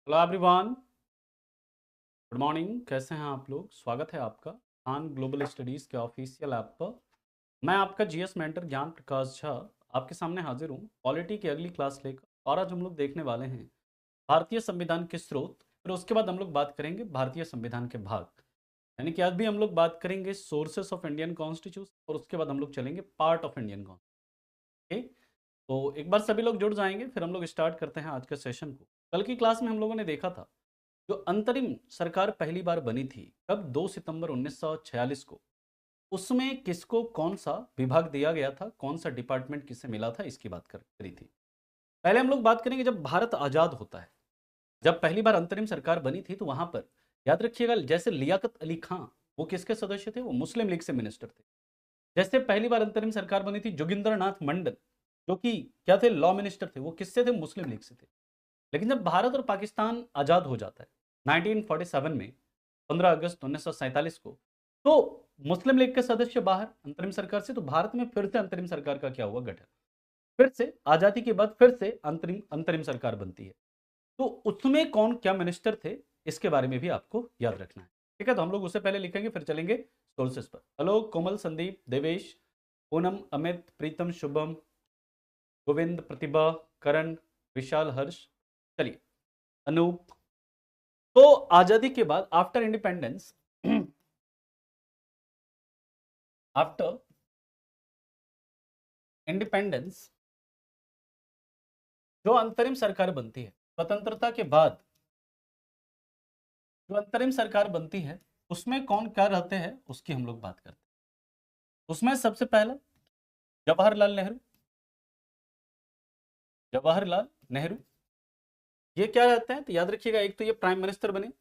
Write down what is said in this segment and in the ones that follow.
Hello everyone, good morning. कैसे हैं आप लोग? स्वागत है आपका खान ग्लोबल स्टडीज़ के ऑफिशियल ऐप पर। मैं आपका जीएस मेंटर ज्ञान प्रकाश झा आपके सामने हाजिर हूँ पॉलिटी की अगली क्लास लेकर। और आज हम लोग देखने वाले हैं भारतीय संविधान के स्रोत। फिर उसके बाद हम लोग बात करेंगे भारतीय संविधान के भाग। यानी कि आज भी हम लोग बात करेंगे सोर्सेस ऑफ इंडियन कॉन्स्टिट्यूशन और उसके बाद हम लोग चलेंगे पार्ट ऑफ इंडियन कॉन्स्टिट्यूशन। तो एक बार सभी लोग जुड़ जाएंगे, फिर हम लोग स्टार्ट करते हैं आज के सेशन को। कल की क्लास में हम लोगों ने देखा था जो अंतरिम सरकार पहली बार बनी थी कब, 2 सितंबर 1946 को। उसमें किसको कौन सा विभाग दिया गया था, कौन सा डिपार्टमेंट किसे मिला था, इसकी बात करी थी। पहले हम लोग बात करेंगे जब भारत आजाद होता है। जब पहली बार अंतरिम सरकार बनी थी तो वहां पर याद रखिएगा, जैसे लियाकत अली खां, वो किसके सदस्य थे? वो मुस्लिम लीग से मिनिस्टर थे। जैसे पहली बार अंतरिम सरकार बनी थी जोगिंदर नाथ मंडल, जो कि क्या थे? लॉ मिनिस्टर थे। वो किससे थे? मुस्लिम लीग से थे। लेकिन जब भारत और पाकिस्तान आज़ाद हो जाता है 1947 में, 15 अगस्त 1947 को, तो मुस्लिम लीग के सदस्य बाहर अंतरिम सरकार से। तो भारत में फिर से अंतरिम सरकार का क्या हुआ? गठन। फिर से आज़ादी के बाद फिर से अंतरिम अंतरिम सरकार बनती है। तो उसमें कौन क्या मिनिस्टर थे, इसके बारे में भी आपको याद रखना है। ठीक है, तो हम लोग उससे पहले लिखेंगे, फिर चलेंगे सोर्सेस पर। हेलो कोमल, संदीप, देवेश, पूनम, अमित, प्रीतम, शुभम, गोविंद, प्रतिभा, करण, विशाल, हर्ष। चलिए, अनूप। तो आजादी के बाद आफ्टर इंडिपेंडेंस, आफ्टर इंडिपेंडेंस जो अंतरिम सरकार बनती है स्वतंत्रता के बाद, जो अंतरिम सरकार बनती है उसमें कौन क्या रहते हैं उसकी हम लोग बात करते हैं। उसमें सबसे पहला जवाहरलाल नेहरू। जवाहरलाल नेहरू ये क्या रहते हैं? तो याद रखिएगा, एक तो ये प्राइम मिनिस्टर बने।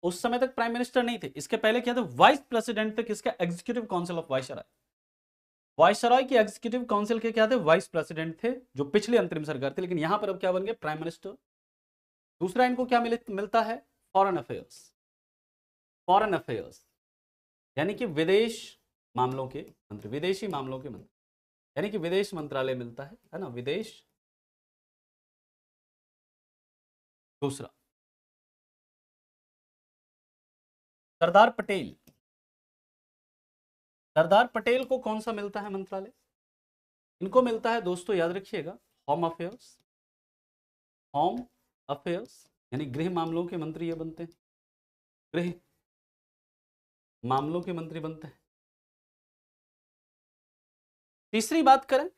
उस समय तक प्राइम मिनिस्टर नहीं थे। इसके पहले क्या थे? वाइस प्रेसिडेंट थे। किसका? Executive council of viceroy. Viceroy की एग्जीक्यूटिव काउंसिल के क्या थे? वाइस प्रेसिडेंट थे, जो पिछली अंतरिम सरकार थी। लेकिन यहां पर अब क्या बन गए? Prime minister. दूसरा इनको क्या मिलता है? Foreign affairs. फॉरेन अफेयर्स यानी कि विदेश मामलों के मंत्री, विदेशी मामलों के मंत्री, यानी कि विदेश मंत्रालय मिलता है ना, विदेश। दूसरा, सरदार पटेल। सरदार पटेल को कौन सा मिलता है मंत्रालय? इनको मिलता है दोस्तों, याद रखिएगा, होम अफेयर्स। होम अफेयर्स यानी गृह मामलों के मंत्री ये बनते हैं। गृह मामलों के मंत्री बनते हैं। तीसरी बात करें,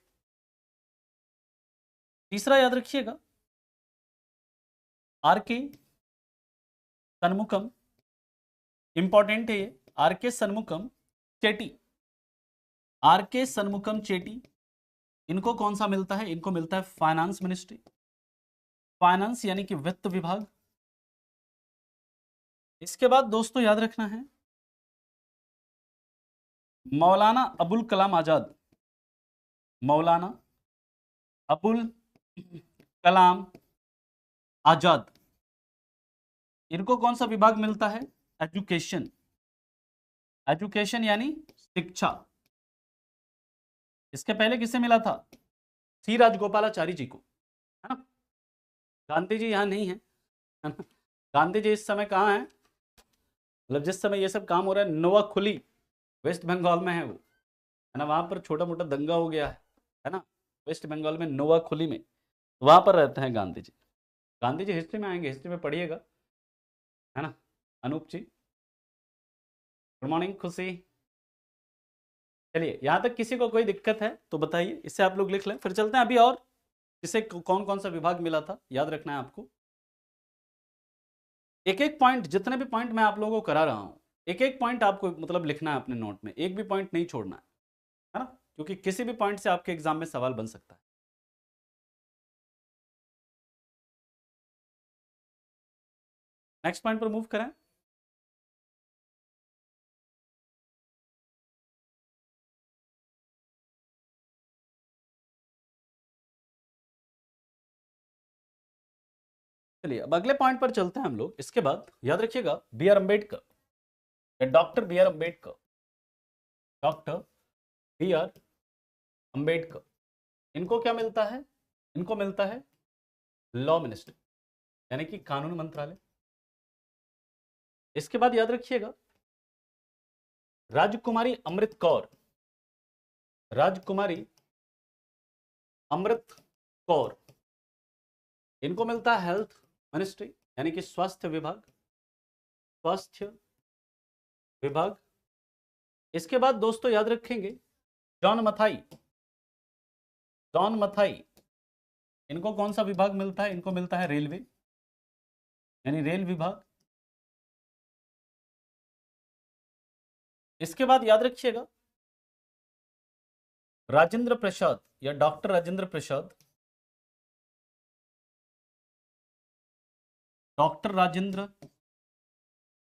तीसरा याद रखिएगा, आर के सनमुखम। इंपॉर्टेंट है ये, आर के सनमुखम चेटी। आर के सनमुखम चेटी, इनको कौन सा मिलता है? इनको मिलता है फाइनेंस मिनिस्ट्री। फाइनेंस यानी कि वित्त विभाग। इसके बाद दोस्तों याद रखना है, मौलाना अबुल कलाम आजाद। मौलाना अबुल कलाम आजाद, इनको कौन सा विभाग मिलता है? एजुकेशन। एजुकेशन यानी शिक्षा। इसके पहले किसे मिला था? सी राजगोपालाचारी जी को, है ना। गांधी जी यहाँ नहीं है ना? गांधी जी इस समय कहाँ है? मतलब जिस समय ये सब काम हो रहा है, नोआ खुली वेस्ट बंगाल में है वो, है ना। वहां पर छोटा मोटा दंगा हो गया है ना, वेस्ट बंगाल में नोआ खुली में। वहां पर रहते हैं गांधी जी। गांधी जी हिस्ट्री में आएंगे, हिस्ट्री में पढ़िएगा, है ना। अनूप जी, गुड मॉर्निंग। खुशी, चलिए, यहाँ तक किसी को कोई दिक्कत है तो बताइए, इससे आप लोग लिख लें, फिर चलते हैं अभी और किसे कौन कौन सा विभाग मिला था याद रखना है आपको। एक एक पॉइंट, जितने भी पॉइंट मैं आप लोगों को करा रहा हूँ, एक एक पॉइंट आपको मतलब लिखना है अपने नोट में, एक भी पॉइंट नहीं छोड़ना है ना, क्योंकि किसी भी पॉइंट से आपके एग्जाम में सवाल बन सकता है। नेक्स्ट पॉइंट पर मूव करें। चलिए, अब अगले पॉइंट पर चलते हैं हम लोग। इसके बाद याद रखिएगा, B R Ambedkar, doctor B R Ambedkar. Doctor B R Ambedkar, इनको क्या मिलता है? इनको मिलता है लॉ मिनिस्टर। यानी कि कानून मंत्रालय। इसके बाद याद रखिएगा राजकुमारी अमृत कौर, राजकुमारी अमृत कौर, इनको मिलता है हेल्थ मिनिस्ट्री यानी कि स्वास्थ्य विभाग, स्वास्थ्य विभाग। इसके बाद दोस्तों याद रखेंगे जॉन मथाई, जॉन मथाई, इनको कौन सा विभाग मिलता है? इनको मिलता है रेलवे यानी रेल विभाग। इसके बाद याद रखिएगा राजेंद्र प्रसाद या डॉक्टर राजेंद्र प्रसाद, डॉक्टर राजेंद्र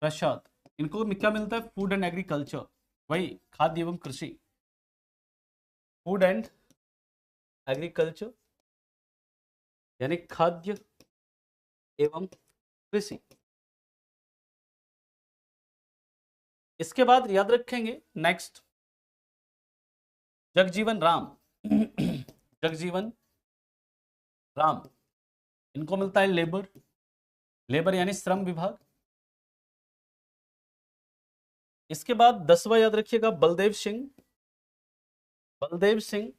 प्रसाद, इनको क्या मिलता है? फूड एंड एग्रीकल्चर, वही खाद्य एवं कृषि, फूड एंड एग्रीकल्चर यानी खाद्य एवं कृषि। इसके बाद याद रखेंगे नेक्स्ट जगजीवन राम, जगजीवन राम, इनको मिलता है लेबर, लेबर यानी श्रम विभाग। इसके बाद 10वां याद रखिएगा बलदेव सिंह, बलदेव सिंह,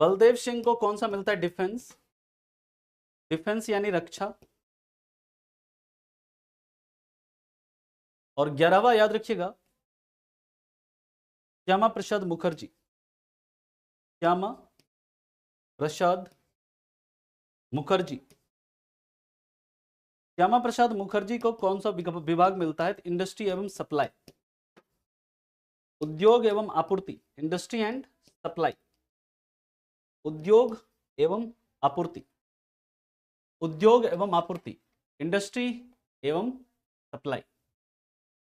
बलदेव सिंह को कौन सा मिलता है? डिफेंस, डिफेंस यानी रक्षा। और 11वां याद रखिएगा श्यामा प्रसाद मुखर्जी, श्यामा प्रसाद मुखर्जी, श्यामा प्रसाद मुखर्जी को कौन सा विभाग मिलता है? इंडस्ट्री एवं सप्लाई, उद्योग एवं आपूर्ति, इंडस्ट्री एंड सप्लाई, उद्योग एवं आपूर्ति, उद्योग एवं आपूर्ति, इंडस्ट्री एवं सप्लाई,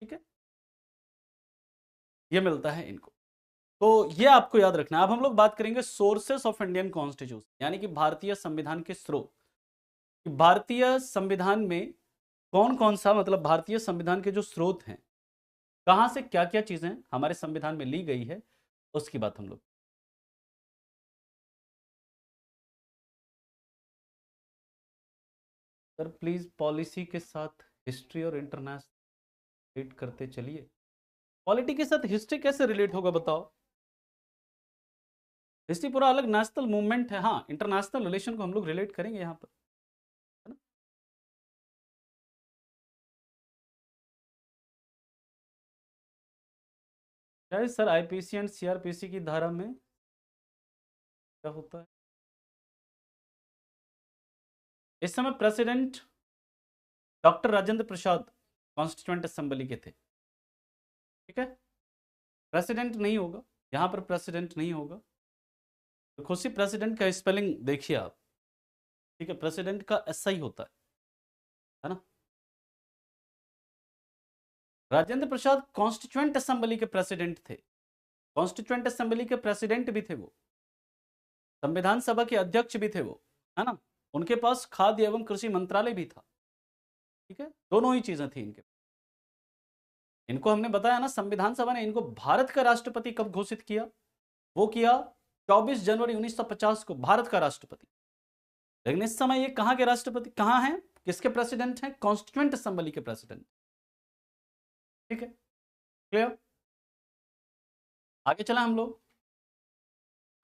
ठीक है, ये मिलता है इनको। तो ये आपको याद रखना है। अब हम लोग बात करेंगे सोर्सेस ऑफ इंडियन कॉन्स्टिट्यूशन यानी कि भारतीय संविधान के स्रोत। भारतीय संविधान में कौन कौन सा, मतलब भारतीय संविधान के जो स्रोत हैं, कहां से क्या क्या चीजें हमारे संविधान में ली गई है, उसकी बात हम लोग। सर प्लीज पॉलिसी के साथ हिस्ट्री और इंटरनेशनल रिलेट करते चलिए। पॉलिटी के साथ हिस्ट्री कैसे रिलेट होगा बताओ? हिस्ट्री पूरा अलग नेशनल मूवमेंट है। हाँ, इंटरनेशनल रिलेशन को हम लोग रिलेट करेंगे यहाँ पर, है ना। क्या सर आईपीसी एंड सीआरपीसी की धारा में क्या होता है? इस समय president doctor Rajendra Prasad constituent assembly के थे, ठीक है। प्रेसिडेंट नहीं होगा यहाँ पर, प्रेसिडेंट नहीं होगा। तो खुद से प्रेसिडेंट का स्पेलिंग देखिए आप, ठीक है, प्रेसिडेंट का ऐसा ही होता है ना। राजेंद्र प्रसाद कॉन्स्टिट्यूएंट असेंबली के प्रेसिडेंट थे, कॉन्स्टिट्यूएंट असेंबली के प्रेसिडेंट भी थे वो, संविधान सभा के अध्यक्ष भी थे वो, है ना। उनके पास खाद्य एवं कृषि मंत्रालय भी था, ठीक है, दोनों ही चीजें थी इनके। इनको हमने बताया ना, संविधान सभा ने इनको भारत का राष्ट्रपति कब घोषित किया? वो किया 24 जनवरी 1950 को, भारत का राष्ट्रपति। लेकिन इस समय ये कहां के राष्ट्रपति, कहां हैं, किसके प्रेसिडेंट हैं? कॉन्स्टिट्यूएंट असेंबली के प्रेसिडेंट, ठीक है, क्लियर। आगे चला हम लोग,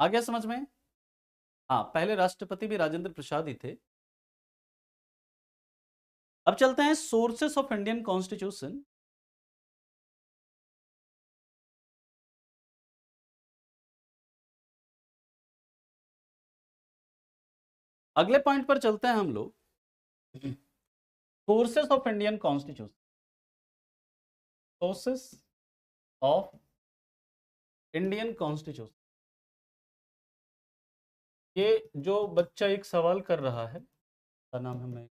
आ गया समझ में? हाँ, पहले राष्ट्रपति भी राजेंद्र प्रसाद ही थे। अब चलते हैं सोर्सेस ऑफ इंडियन कॉन्स्टिट्यूशन। अगले पॉइंट पर चलते हैं हम लोग, sources of Indian constitution, sources of Indian constitution. ये जो बच्चा एक सवाल कर रहा है, क्या नाम है, मैं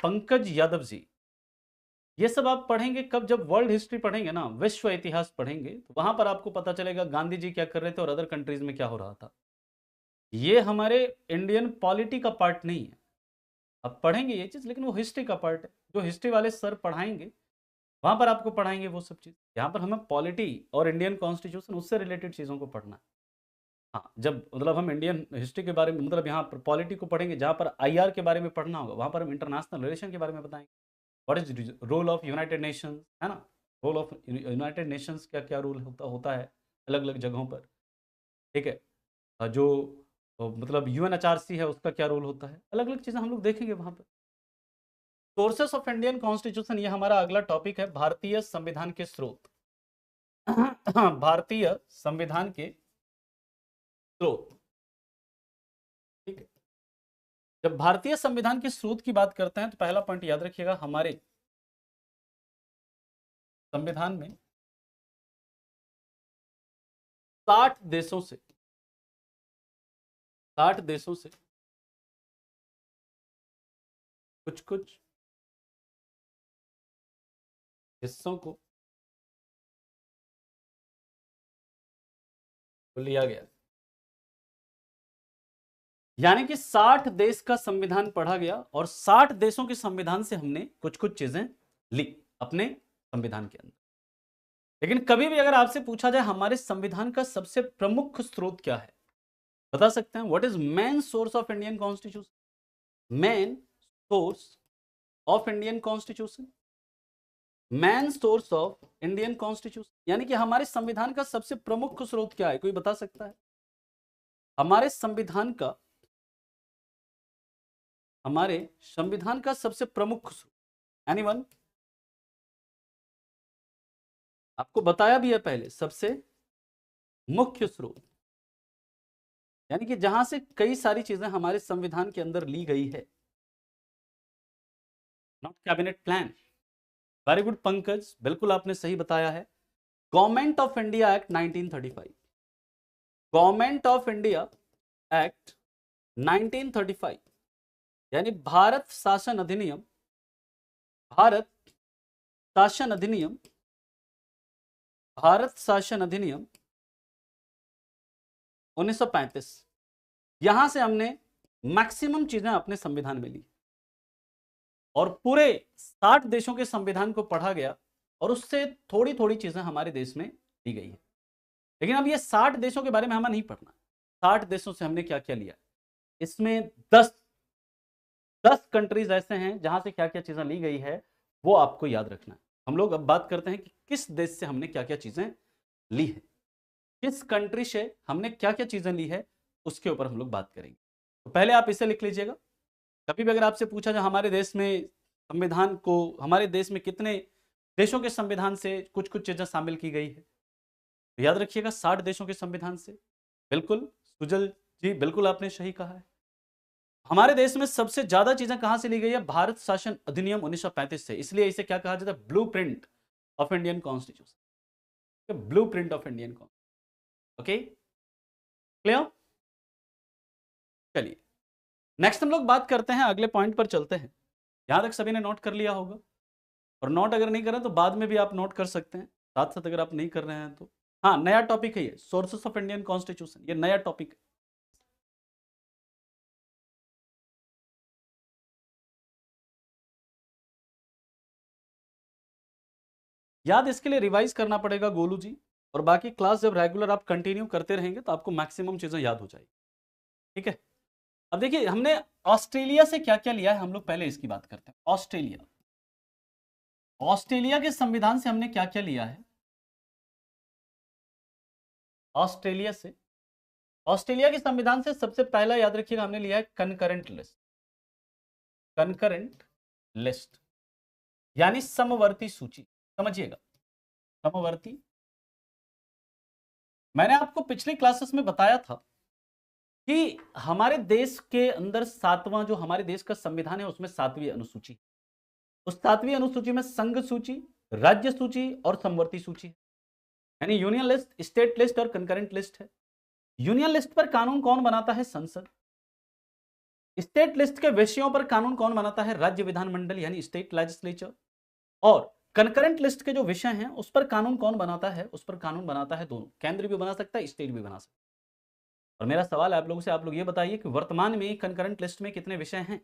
पंकज यादव जी, ये सब आप पढ़ेंगे कब? जब वर्ल्ड हिस्ट्री पढ़ेंगे ना, विश्व इतिहास पढ़ेंगे, तो वहां पर आपको पता चलेगा गांधी जी क्या कर रहे थे और अदर कंट्रीज में क्या हो रहा था। ये हमारे इंडियन पॉलिटी का पार्ट नहीं है। आप पढ़ेंगे ये चीज, लेकिन वो हिस्ट्री का पार्ट है, जो हिस्ट्री वाले सर पढ़ाएंगे वहां पर आपको पढ़ाएंगे वो सब चीज। यहाँ पर हमें पॉलिटी और इंडियन कॉन्स्टिट्यूशन, उससे रिलेटेड चीजों को पढ़ना है। हाँ, जब मतलब हम इंडियन हिस्ट्री के बारे में मतलब यहाँ पर पॉलिटी को पढ़ेंगे, जहाँ पर आईआर के बारे में पढ़ना होगा, वहाँ पर हम इंटरनेशनल रिलेशन के बारे में बताएंगे। What is role of United Nations, है ना? रोल ऑफ यूनाइटेड नेशंस क्या क्या रोल होता है अलग अलग जगहों पर, ठीक है? जो मतलब यूएनएचआरसी है उसका क्या रोल होता है, अलग अलग चीज़ें हम लोग देखेंगे वहाँ पर। सोर्सेस ऑफ इंडियन कॉन्स्टिट्यूशन, ये हमारा अगला टॉपिक है, भारतीय संविधान के स्रोत। भारतीय संविधान के स्रोत, ठीक है। जब भारतीय संविधान के स्रोत की बात करते हैं तो पहला पॉइंट याद रखिएगा, हमारे संविधान में 60 देशों से 60 देशों से कुछ कुछ हिस्सों को लिया गया, यानी कि 60 देश का संविधान पढ़ा गया और 60 देशों के संविधान से हमने कुछ कुछ चीजें ली अपने संविधान के अंदर। लेकिन कभी भी अगर आपसे पूछा जाए हमारे संविधान का सबसे प्रमुख स्रोत क्या है, बता सकते हैं? What is main source of Indian constitution? Main source of Indian constitution, main source of Indian constitution, यानी कि हमारे संविधान का सबसे प्रमुख स्रोत क्या है, कोई बता सकता है? हमारे संविधान का सबसे प्रमुख स्रोत, एनीवन? आपको बताया भी है पहले, सबसे मुख्य स्रोत, यानी कि जहां से कई सारी चीजें हमारे संविधान के अंदर ली गई है। Not cabinet plan. Very good Pankaj, बिल्कुल आपने सही बताया है। Government of India act 1935, government of India act 1935, यानी भारत शासन अधिनियम, भारत शासन अधिनियम, भारत शासन अधिनियम 1935, यहां से हमने मैक्सिमम चीजें अपने संविधान में ली और पूरे 60 देशों के संविधान को पढ़ा गया और उससे थोड़ी थोड़ी चीजें हमारे देश में ली गई है। लेकिन अब ये 60 देशों के बारे में हमें नहीं पढ़ना, 60 देशों से हमने क्या क्या लिया, इसमें 10 कंट्रीज ऐसे हैं जहां से क्या क्या चीजें ली गई है, वो आपको याद रखना है। हम लोग अब बात करते हैं कि किस देश से हमने क्या क्या चीजें ली है, किस कंट्री से हमने क्या क्या चीजें ली है, उसके ऊपर हम लोग बात करेंगे। तो पहले आप इसे लिख लीजिएगा। कभी भी अगर आपसे पूछा जाए हमारे देश में संविधान को, हमारे देश में कितने देशों के संविधान से कुछ कुछ चीजें शामिल की गई है, तो याद रखिएगा 60 देशों के संविधान से। बिल्कुल सुजल जी, बिल्कुल आपने सही कहा है। हमारे देश में सबसे ज्यादा चीजें कहां से ली गई है? भारत शासन अधिनियम 1935 से, इसलिए इसे क्या कहा जाता है? Blue print of Indian constitution, blue print of Indian constitution. Okay, clear? चलिए नेक्स्ट हम लोग बात करते हैं, अगले पॉइंट पर चलते हैं। यहां तक सभी ने नोट कर लिया होगा, और नोट अगर नहीं करें तो बाद में भी आप नोट कर सकते हैं, साथ साथ अगर आप नहीं कर रहे हैं तो। हाँ, नया टॉपिक है ये, सोर्सेस ऑफ इंडियन कॉन्स्टिट्यूशन, ये नया टॉपिक है। याद इसके लिए रिवाइज करना पड़ेगा गोलू जी, और बाकी क्लास जब रेगुलर आप कंटिन्यू करते रहेंगे तो आपको मैक्सिमम चीजें याद हो जाएगी, ठीक है? अब देखिए हमने ऑस्ट्रेलिया से क्या क्या लिया है, हम लोग पहले इसकी बात करते हैं। ऑस्ट्रेलिया, ऑस्ट्रेलिया के संविधान से हमने क्या क्या लिया है? ऑस्ट्रेलिया से, ऑस्ट्रेलिया के संविधान से सबसे पहला याद रखिएगा हमने लिया है कनकरेंट लिस्ट, कनकरेंट लिस्ट यानी समवर्ती सूची, समझिएगा, समवर्ती। मैंने आपको पिछली क्लासेस में बताया था कि हमारे देश के अंदर सातवां जो हमारे देश का संविधान है उसमें 7वीं अनुसूची, उस 7वीं अनुसूची में संघ सूची, राज्य सूची और समवर्ती सूची है, यानी यूनियन लिस्ट, स्टेट लिस्ट और कंकरेंट लिस्ट है। यूनियन लिस्ट पर कानून कौन बनाता है? संसद। स्टेट लिस्ट के विषयों पर कानून कौन बनाता है? राज्य विधानमंडल यानी स्टेट लेजिस्लेचर। और कंकरेंट लिस्ट के जो विषय हैं उस पर कानून कौन बनाता है? उस पर कानून बनाता है दोनों, केंद्र भी बना सकता है, स्टेट भी बना सकता है। और मेरा सवाल आप लोगों से, आप लोग ये बताइए कि वर्तमान में कंकरेंट लिस्ट में कितने विषय हैं?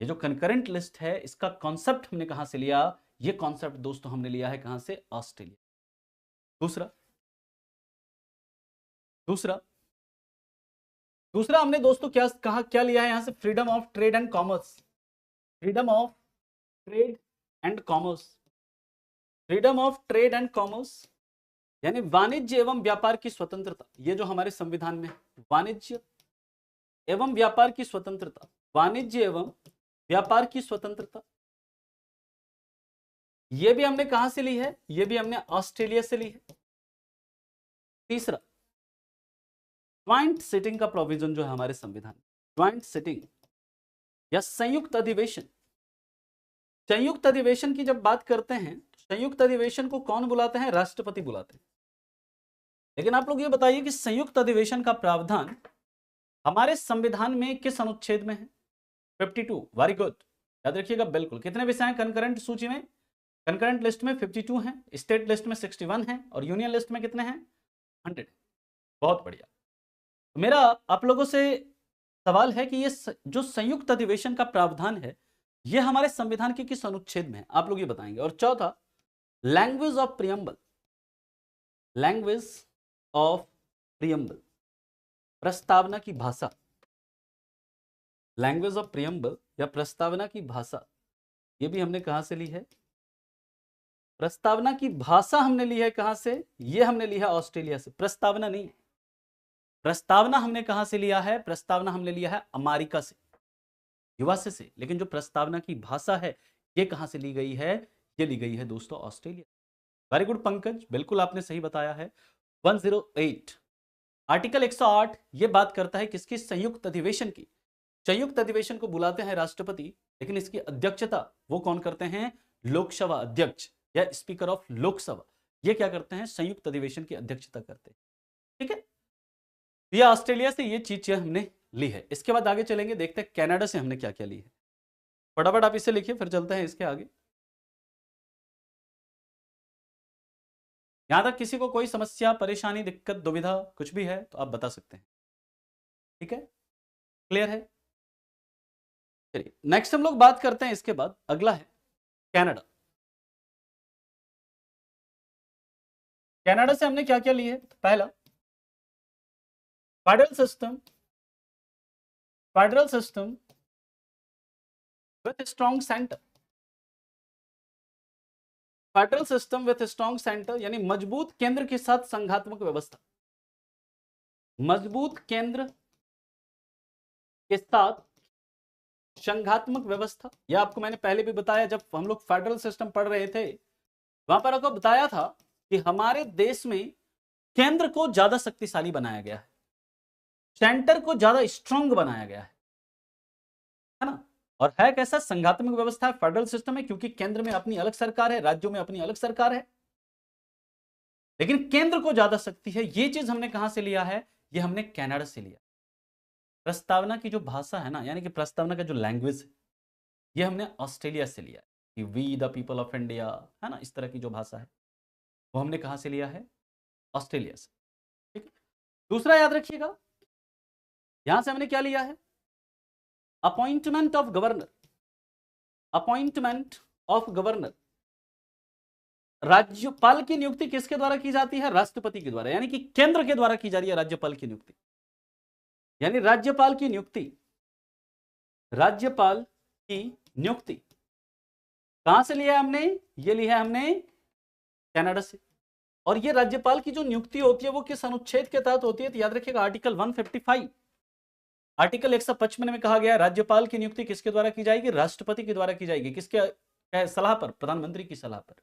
ये जो कंकरेंट लिस्ट है इसका कॉन्सेप्ट हमने कहां से लिया? ये कॉन्सेप्ट दोस्तों हमने लिया है कहां से? ऑस्ट्रेलिया। दूसरा, दूसरा दूसरा हमने दोस्तों क्या कहा, क्या लिया है यहां से, freedom of trade and commerce, freedom of trade and commerce, freedom of trade and commerce यानी वाणिज्य एवं व्यापार की स्वतंत्रता। ये जो हमारे संविधान में वाणिज्य एवं व्यापार की स्वतंत्रता, वाणिज्य एवं व्यापार की स्वतंत्रता, ये भी हमने कहां से ली है, ये भी हमने ऑस्ट्रेलिया से ली है। तीसरा ज्वाइंट सिटिंग का प्रोविजन जो है हमारे संविधान में, ज्वाइंट सिटिंग या संयुक्त अधिवेशन, संयुक्त अधिवेशन की जब बात करते हैं, संयुक्त अधिवेशन को कौन बुलाते हैं, राष्ट्रपति बुलाते हैं। लेकिन आप लोग ये बताइए कि संयुक्त अधिवेशन का प्रावधान हमारे संविधान में किस अनुच्छेद में है, 52। वेरी गुड, याद रखिएगा बिल्कुल। कितने विषय हैं कंकरेंट सूची में, कंकरेंट लिस्ट में 52 हैं, स्टेट लिस्ट में 61 हैं और यूनियन लिस्ट में कितने हैं, 100। बहुत बढ़िया। तो मेरा आप लोगों से सवाल है कि ये जो संयुक्त अधिवेशन का प्रावधान है ये हमारे संविधान के किस अनुच्छेद में है, आप लोग ये बताएंगे। और चौथा language of preamble, language of preamble, प्रस्तावना की भाषा, लैंग्वेज ऑफ प्रियम्बल या प्रस्तावना की भाषा, ये भी हमने कहां से ली है, प्रस्तावना की भाषा हमने ली है कहां से, ये हमने ली है ऑस्ट्रेलिया से। प्रस्तावना नहीं, प्रस्तावना हमने कहां से लिया है, प्रस्तावना हमने लिया है अमेरिका से, यूएसए से। लेकिन जो प्रस्तावना की भाषा है ये कहां से ली गई है, ये ली गई है दोस्तों ऑस्ट्रेलिया। वेरी गुड पंकज, बिल्कुल आपने सही बताया है। 108 आर्टिकल 108 ये बात करता है किसकी, संयुक्त अधिवेशन की। संयुक्त अधिवेशन को बुलाते हैं राष्ट्रपति, लेकिन इसकी अध्यक्षता वो कौन करते हैं, लोकसभा अध्यक्ष या स्पीकर ऑफ लोकसभा, ये क्या करते हैं, संयुक्त अधिवेशन की अध्यक्षता करते हैं। ठीक है, ये ऑस्ट्रेलिया से ये चीज हमने ली है। इसके बाद आगे चलेंगे, देखते हैं कनाडा से हमने क्या क्या ली है। फटाफट आप इसे लिखिए फिर चलते हैं इसके आगे। यहां तक किसी को कोई समस्या, परेशानी, दिक्कत, दुविधा कुछ भी है तो आप बता सकते हैं। ठीक है, क्लियर है। चलिए नेक्स्ट हम लोग बात करते हैं, इसके बाद अगला है कनाडा। कनाडा से हमने क्या क्या ली है, पहला federal system, federal system with strong centre, federal system with strong centre यानी मजबूत केंद्र के साथ संघात्मक व्यवस्था, मजबूत केंद्र के साथ संघात्मक व्यवस्था। यह आपको मैंने पहले भी बताया, जब हम लोग फेडरल सिस्टम पढ़ रहे थे वहां पर आपको बताया था कि हमारे देश में केंद्र को ज्यादा शक्तिशाली बनाया गया है, सेंटर को ज्यादा स्ट्रांग बनाया गया है ना। और है कैसा, संघात्मक व्यवस्था फेडरल सिस्टम है, क्योंकि केंद्र में अपनी अलग सरकार है, राज्यों में अपनी अलग सरकार है, लेकिन केंद्र को ज्यादा शक्ति है। ये चीज हमने कहां से लिया है, ये हमने कनाडा से लिया। प्रस्तावना की जो भाषा है ना, यानी कि प्रस्तावना का जो लैंग्वेज है, ये हमने ऑस्ट्रेलिया से लिया है कि we the people of India, है ना, इस तरह की जो भाषा है वो हमने कहां से लिया है, ऑस्ट्रेलिया से। ठीक है, दूसरा याद रखिएगा, यहां से हमने क्या लिया है, appointment of governor, appointment of governor, राज्यपाल की नियुक्ति किसके द्वारा की जाती है, राष्ट्रपति के द्वारा, यानी कि केंद्र के द्वारा की जा रही है राज्यपाल की नियुक्ति। यानी राज्यपाल की नियुक्ति, राज्यपाल की नियुक्ति कहां से लिया है हमने, ये लिया है हमने कनाडा से। और ये राज्यपाल की जो नियुक्ति होती है वो किस अनुच्छेद के तहत होती है, तो याद रखिएगा आर्टिकल 155, आर्टिकल 155 में कहा गया राज्यपाल की नियुक्ति किसके द्वारा की जाएगी, राष्ट्रपति के द्वारा की जाएगी। किसके सलाह पर, प्रधानमंत्री की सलाह पर।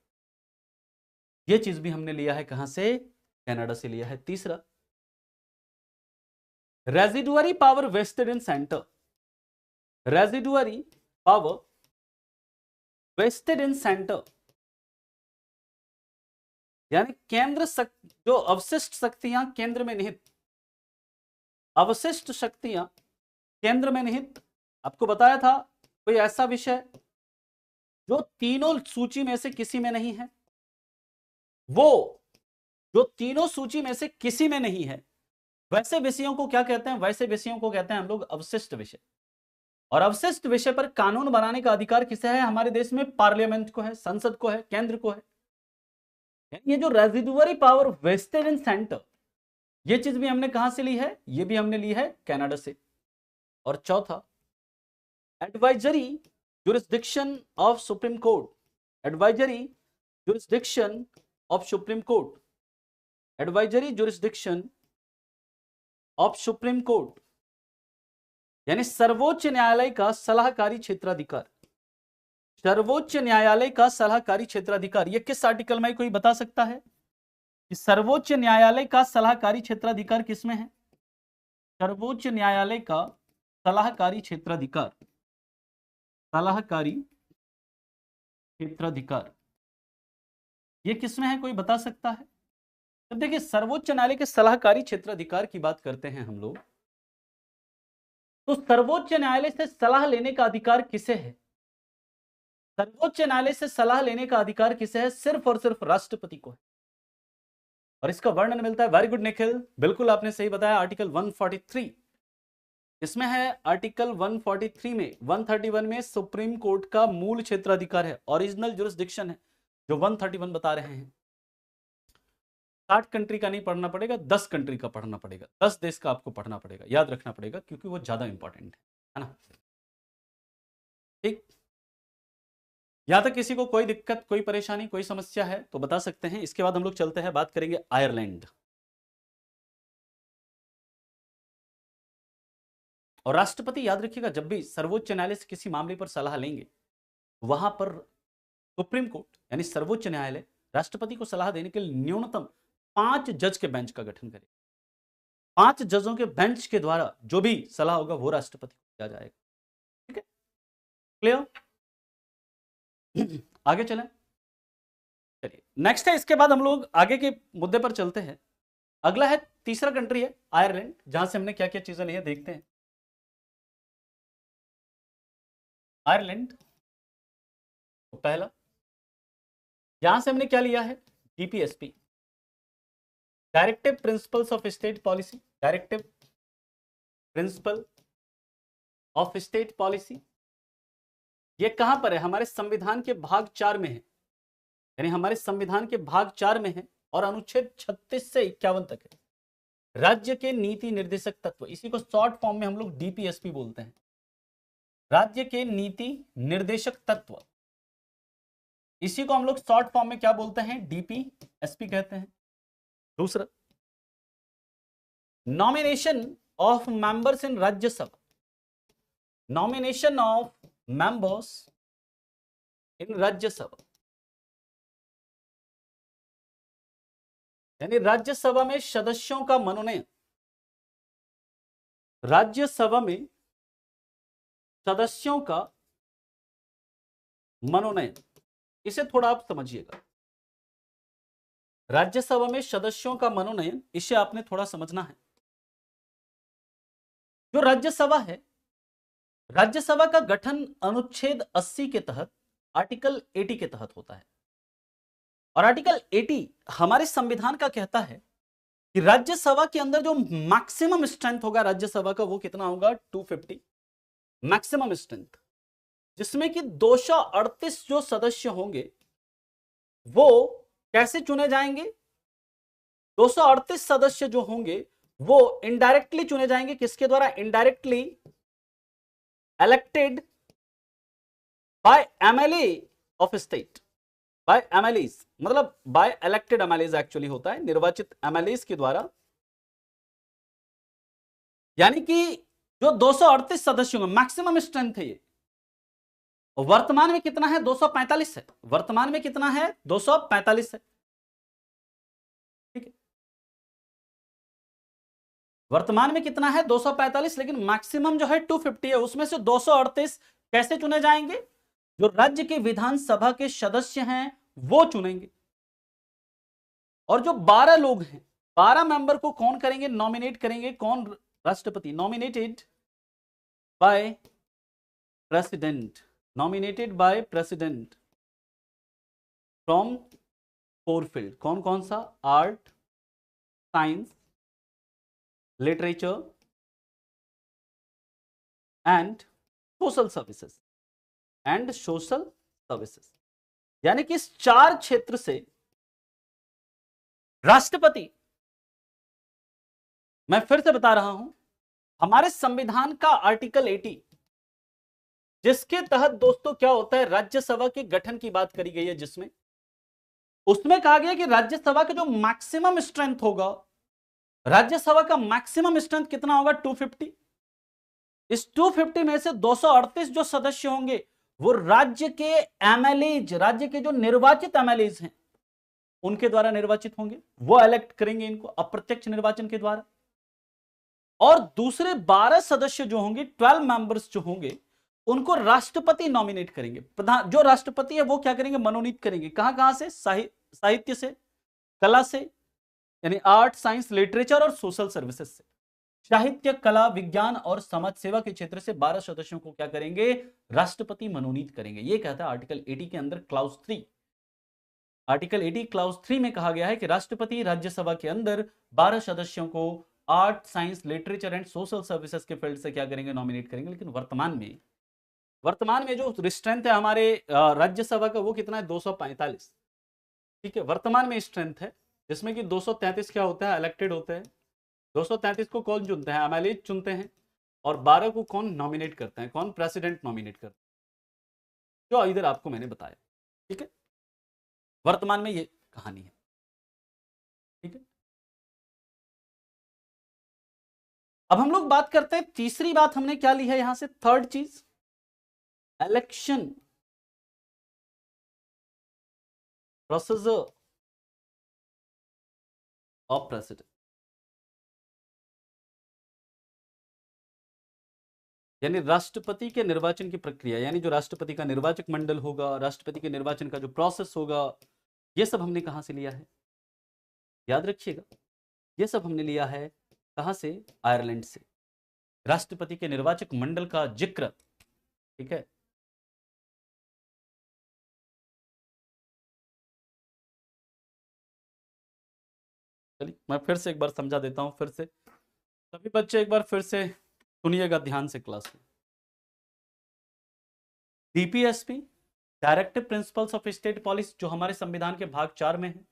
यह चीज भी हमने लिया है कहां से, कनाडा से लिया है। तीसरा रेजिडुअरी पावर वेस्टेड इन सेंटर, रेजिडुअरी पावर वेस्टेड इन सेंटर यानी केंद्र जो अवशिष्ट शक्तियां केंद्र में निहित, अवशिष्ट शक्तियां केंद्र में निहित। आपको बताया था कोई ऐसा विषय जो तीनों सूची में से किसी में नहीं है, वो जो तीनों सूची में से किसी में नहीं है, वैसे विषयों को क्या कहते हैं, वैसे विषयों को कहते हैं हम लोग अवशिष्ट विषय। और अवशिष्ट विषय पर कानून बनाने का अधिकार किसे है हमारे देश में, पार्लियामेंट को है, संसद को है, केंद्र को है। ये जो रेजिडुअरी पावर वेस्टेड इन सेंटर, ये चीज भी हमने कहां से ली है, ये भी हमने ली है कनाडा से। और चौथा, advisory jurisdiction of supreme court, advisory jurisdiction of supreme court, advisory jurisdiction of supreme court, यानी सर्वोच्च न्यायालय का सलाहकारी क्षेत्राधिकार, सर्वोच्च न्यायालय का सलाहकारी क्षेत्राधिकार। यह किस आर्टिकल में, कोई बता सकता है कि सर्वोच्च न्यायालय का सलाहकारी क्षेत्राधिकार किसमें है? सर्वोच्च न्यायालय का सलाहकारी क्षेत्राधिकार, सलाहकारी क्षेत्राधिकार ये किसमें है, कोई बता सकता है? तो देखिए, सर्वोच्च न्यायालय के सलाहकारी क्षेत्राधिकार की बात करते हैं हम लोग, तो सर्वोच्च न्यायालय से सलाह लेने का अधिकार किसे है? सर्वोच्च न्यायालय से सलाह लेने का अधिकार किसे है? सिर्फ और सिर्फ राष्ट्रपति को है। और इसका वर्णन मिलता है, वेरी गुड निखिल, बिल्कुल आपने सही बताया, आर्टिकल 143 इसमें है। आर्टिकल 143 में 131 में सुप्रीम कोर्ट का मूल क्षेत्राधिकार है, ओरिजिनल जुरिस्डिक्शन है, जो 131 बता रहे हैं। 60 कंट्री का नहीं पढ़ना पड़ेगा, 10 कंट्री का पढ़ना पड़ेगा, 10 देश का आपको पढ़ना पड़ेगा, याद रखना पड़ेगा, क्योंकि वो ज्यादा इंपॉर्टेंट है ना। ठीक, यहां तक किसी को कोई दिक्कत, कोई परेशानी, कोई समस्या है तो बता सकते हैं। इसके बाद हम लोग चलते हैं, बात करेंगे आयरलैंड। और राष्ट्रपति, याद रखिएगा, जब भी सर्वोच्च न्यायालय से किसी मामले पर सलाह लेंगे, वहां पर सुप्रीम कोर्ट यानी सर्वोच्च न्यायालय राष्ट्रपति को सलाह देने के लिए न्यूनतम 5 जज के बेंच का गठन करे। 5 जजों के बेंच के द्वारा जो भी सलाह होगा वो राष्ट्रपति को दिया जाएगा। ठीक है, क्लियर? आगे चलें, चलिए नेक्स्ट है। इसके बाद हम लोग आगे के मुद्दे पर चलते हैं। अगला है, तीसरा कंट्री है आयरलैंड, जहां से हमने क्या क्या चीजें ली है देखते हैं। आयरलैंड तो पहला, यहां से हमने क्या लिया है, DPSP, directive principles of state policy, directive principle of state policy. ये कहां पर है? हमारे संविधान के भाग 4 में है, यानी हमारे संविधान के भाग 4 में है, और अनुच्छेद 36 से 51 तक है। राज्य के नीति निर्देशक तत्व, इसी को शॉर्ट फॉर्म में हम लोग डीपीएसपी बोलते हैं, राज्य के नीति निर्देशक तत्व, इसी को हम लोग शॉर्ट फॉर्म में क्या बोलते हैं, डीपीएसपी कहते हैं। दूसरा, nomination of members in Rajya Sabha, nomination of members in Rajya Sabha, यानी राज्यसभा में सदस्यों का मनोनयन, राज्यसभा में सदस्यों का मनोनयन, इसे थोड़ा आप समझिएगा। राज्यसभा में सदस्यों का मनोनयन, इसे आपने थोड़ा समझना है। जो राज्यसभा है, राज्यसभा का गठन अनुच्छेद 80 के तहत आर्टिकल 80 के तहत होता है। और आर्टिकल 80 हमारे संविधान का कहता है कि राज्यसभा के अंदर जो मैक्सिमम स्ट्रेंथ होगा राज्यसभा का, वो कितना होगा, 250 मैक्सिमम स्ट्रेंथ, जिसमें कि 238 जो सदस्य होंगे वो कैसे चुने जाएंगे? 238 सदस्य जो होंगे वो इनडायरेक्टली चुने जाएंगे। किसके द्वारा? Indirectly elected by MLA of state, by MLAs, मतलब बाय इलेक्टेड एमएलएस एक्चुअली होता है, निर्वाचित एमएलएस के द्वारा। यानी कि जो 238 सदस्यों में मैक्सिमम स्ट्रेंथ है, ये वर्तमान में कितना है, 245 है, वर्तमान में कितना है, 245 है। ठीक है, वर्तमान में कितना है, 245, लेकिन मैक्सिमम जो है 250 है। उसमें से 238 कैसे चुने जाएंगे? जो राज्य के विधानसभा के सदस्य हैं वो चुनेंगे। और जो 12 लोग हैं, 12 मेंबर को कौन करेंगे, नॉमिनेट करेंगे, कौन? राष्ट्रपति, nominated by president, nominated by president from 4 field. कौन कौन सा? Art, science, literature and social services, and social services. यानी कि इस 4 क्षेत्र से राष्ट्रपति मैं फिर से बता रहा हूं, हमारे संविधान का आर्टिकल 80, जिसके तहत दोस्तों क्या होता है, राज्यसभा के गठन की बात करी गई है, जिसमें उसमें कहा गया कि राज्यसभा का जो मैक्सिमम स्ट्रेंथ होगा, राज्यसभा का मैक्सिमम स्ट्रेंथ कितना होगा, 250। इस 250 में से 238 जो सदस्य होंगे वो राज्य के एमएलएज, राज्य के जो निर्वाचित एमएलएज हैं उनके द्वारा निर्वाचित होंगे, वो इलेक्ट करेंगे इनको अप्रत्यक्ष निर्वाचन के द्वारा। और दूसरे 12 सदस्य जो होंगे, 12 मेंबर्स जो होंगे, उनको राष्ट्रपति नॉमिनेट करेंगे। प्रधान जो राष्ट्रपति है वो क्या करेंगे, मनोनीत करेंगे। कहां कहां से, साहित्य से, कला से, यानी आर्ट, साइंस, लिटरेचर और सोशल सर्विसेज से। साहित्य, कला, विज्ञान और समाज सेवा के क्षेत्र से 12 सदस्यों को क्या करेंगे, राष्ट्रपति मनोनीत करेंगे। यह कहता है आर्टिकल 80 के अंदर क्लाउज 3। आर्टिकल 80 क्लाउज 3 में कहा गया है कि राष्ट्रपति राज्यसभा के अंदर 12 सदस्यों को art, science, literature and social services के फील्ड से क्या करेंगे, नॉमिनेट करेंगे। लेकिन वर्तमान में जो स्ट्रेंथ है हमारे राज्यसभा का, वो कितना है, 245। ठीक है, वर्तमान में स्ट्रेंथ है, जिसमें कि 233 क्या होता है, इलेक्टेड होते हैं। 233 को कौन चुनते हैं, एमएलए चुनते हैं। और 12 को कौन नॉमिनेट करते हैं, कौन, प्रेसिडेंट नॉमिनेट करते हैं, जो इधर आपको मैंने बताया। ठीक है, वर्तमान में ये कहानी है। ठीक है, अब हम लोग बात करते हैं, तीसरी बात हमने क्या ली है यहां से, थर्ड चीज, इलेक्शन प्रोसीजर ऑफ प्रेसिडेंट। यानी राष्ट्रपति के निर्वाचन की प्रक्रिया, यानी जो राष्ट्रपति का निर्वाचक मंडल होगा, राष्ट्रपति के निर्वाचन का जो प्रोसेस होगा, ये सब हमने कहां से लिया है, याद रखिएगा, ये सब हमने लिया है कहां से, आयरलैंड से। राष्ट्रपति के निर्वाचक मंडल का जिक्र, ठीक है, चलिए मैं फिर से एक बार समझा देता हूं। फिर से सभी बच्चे एक बार फिर से सुनिएगा ध्यान से क्लास में। DPSP, directive principles of state policy, जो हमारे संविधान के भाग 4 में है,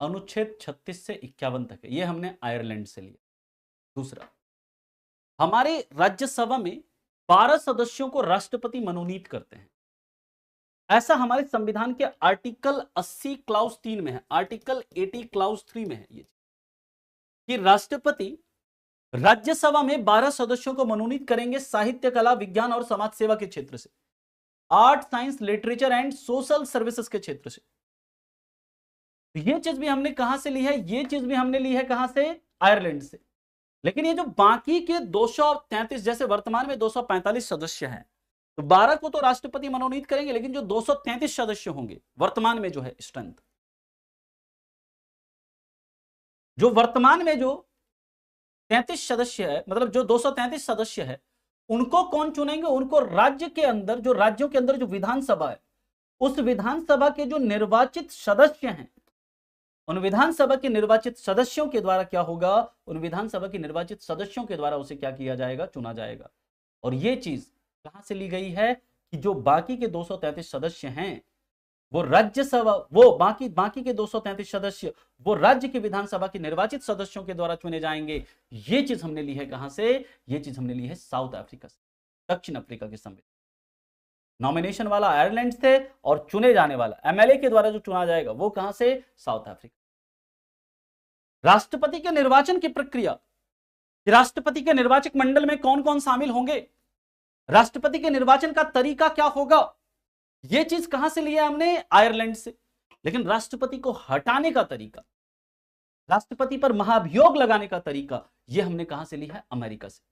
अनुच्छेद 36 से 51 तक है, ये हमने आयरलैंड से लिया। दूसरा, हमारे राज्यसभा में 12 सदस्यों को राष्ट्रपति मनोनीत करते हैं, ऐसा हमारे संविधान के आर्टिकल 80 क्लाउज 3 में है, आर्टिकल 80 क्लाउज 3 में है ये, कि राष्ट्रपति राज्यसभा में 12 सदस्यों को मनोनीत करेंगे साहित्य, कला, विज्ञान और समाज सेवा के क्षेत्र से, art, science, literature and social services के क्षेत्र से। ये चीज भी हमने कहां से ली है, ये चीज भी हमने ली है कहां से, आयरलैंड से। लेकिन ये जो बाकी के 233, जैसे वर्तमान में 245 सदस्य हैं, तो 12 को तो राष्ट्रपति मनोनीत करेंगे, लेकिन जो 233 सदस्य होंगे वर्तमान में, जो है स्ट्रेंथ, जो वर्तमान में जो 33 सदस्य है, मतलब जो 233 सदस्य है, उनको कौन चुनेंगे, उनको राज्य के अंदर, जो राज्यों के अंदर जो विधानसभा है, उस विधानसभा के जो निर्वाचित सदस्य हैं, उन विधानसभा के निर्वाचित सदस्यों के द्वारा क्या होगा, उन विधानसभा के निर्वाचित सदस्यों के द्वारा उसे क्या किया जाएगा, चुना जाएगा। और ये चीज कहां से ली गई है, कि जो बाकी के 233 सदस्य हैं, वो राज्यसभा, वो बाकी के 233 सदस्य वो राज्य के विधानसभा के निर्वाचित सदस्यों के द्वारा चुने जाएंगे। ये चीज हमने ली है कहां से, ये चीज हमने ली है साउथ अफ्रीका से, दक्षिण अफ्रीका के संविधान। नॉमिनेशन वाला आयरलैंड से, और चुने जाने वाला एमएलए के द्वारा जो चुना जाएगा वो कहां से, साउथ अफ्रीका। राष्ट्रपति के निर्वाचन की प्रक्रिया, राष्ट्रपति के निर्वाचक मंडल में कौन कौन शामिल होंगे, राष्ट्रपति के निर्वाचन का तरीका क्या होगा, यह चीज कहां से लिया हमने, आयरलैंड से। लेकिन राष्ट्रपति को हटाने का तरीका, राष्ट्रपति पर महाभियोग लगाने का तरीका, यह हमने कहां से लिया है, अमेरिका से।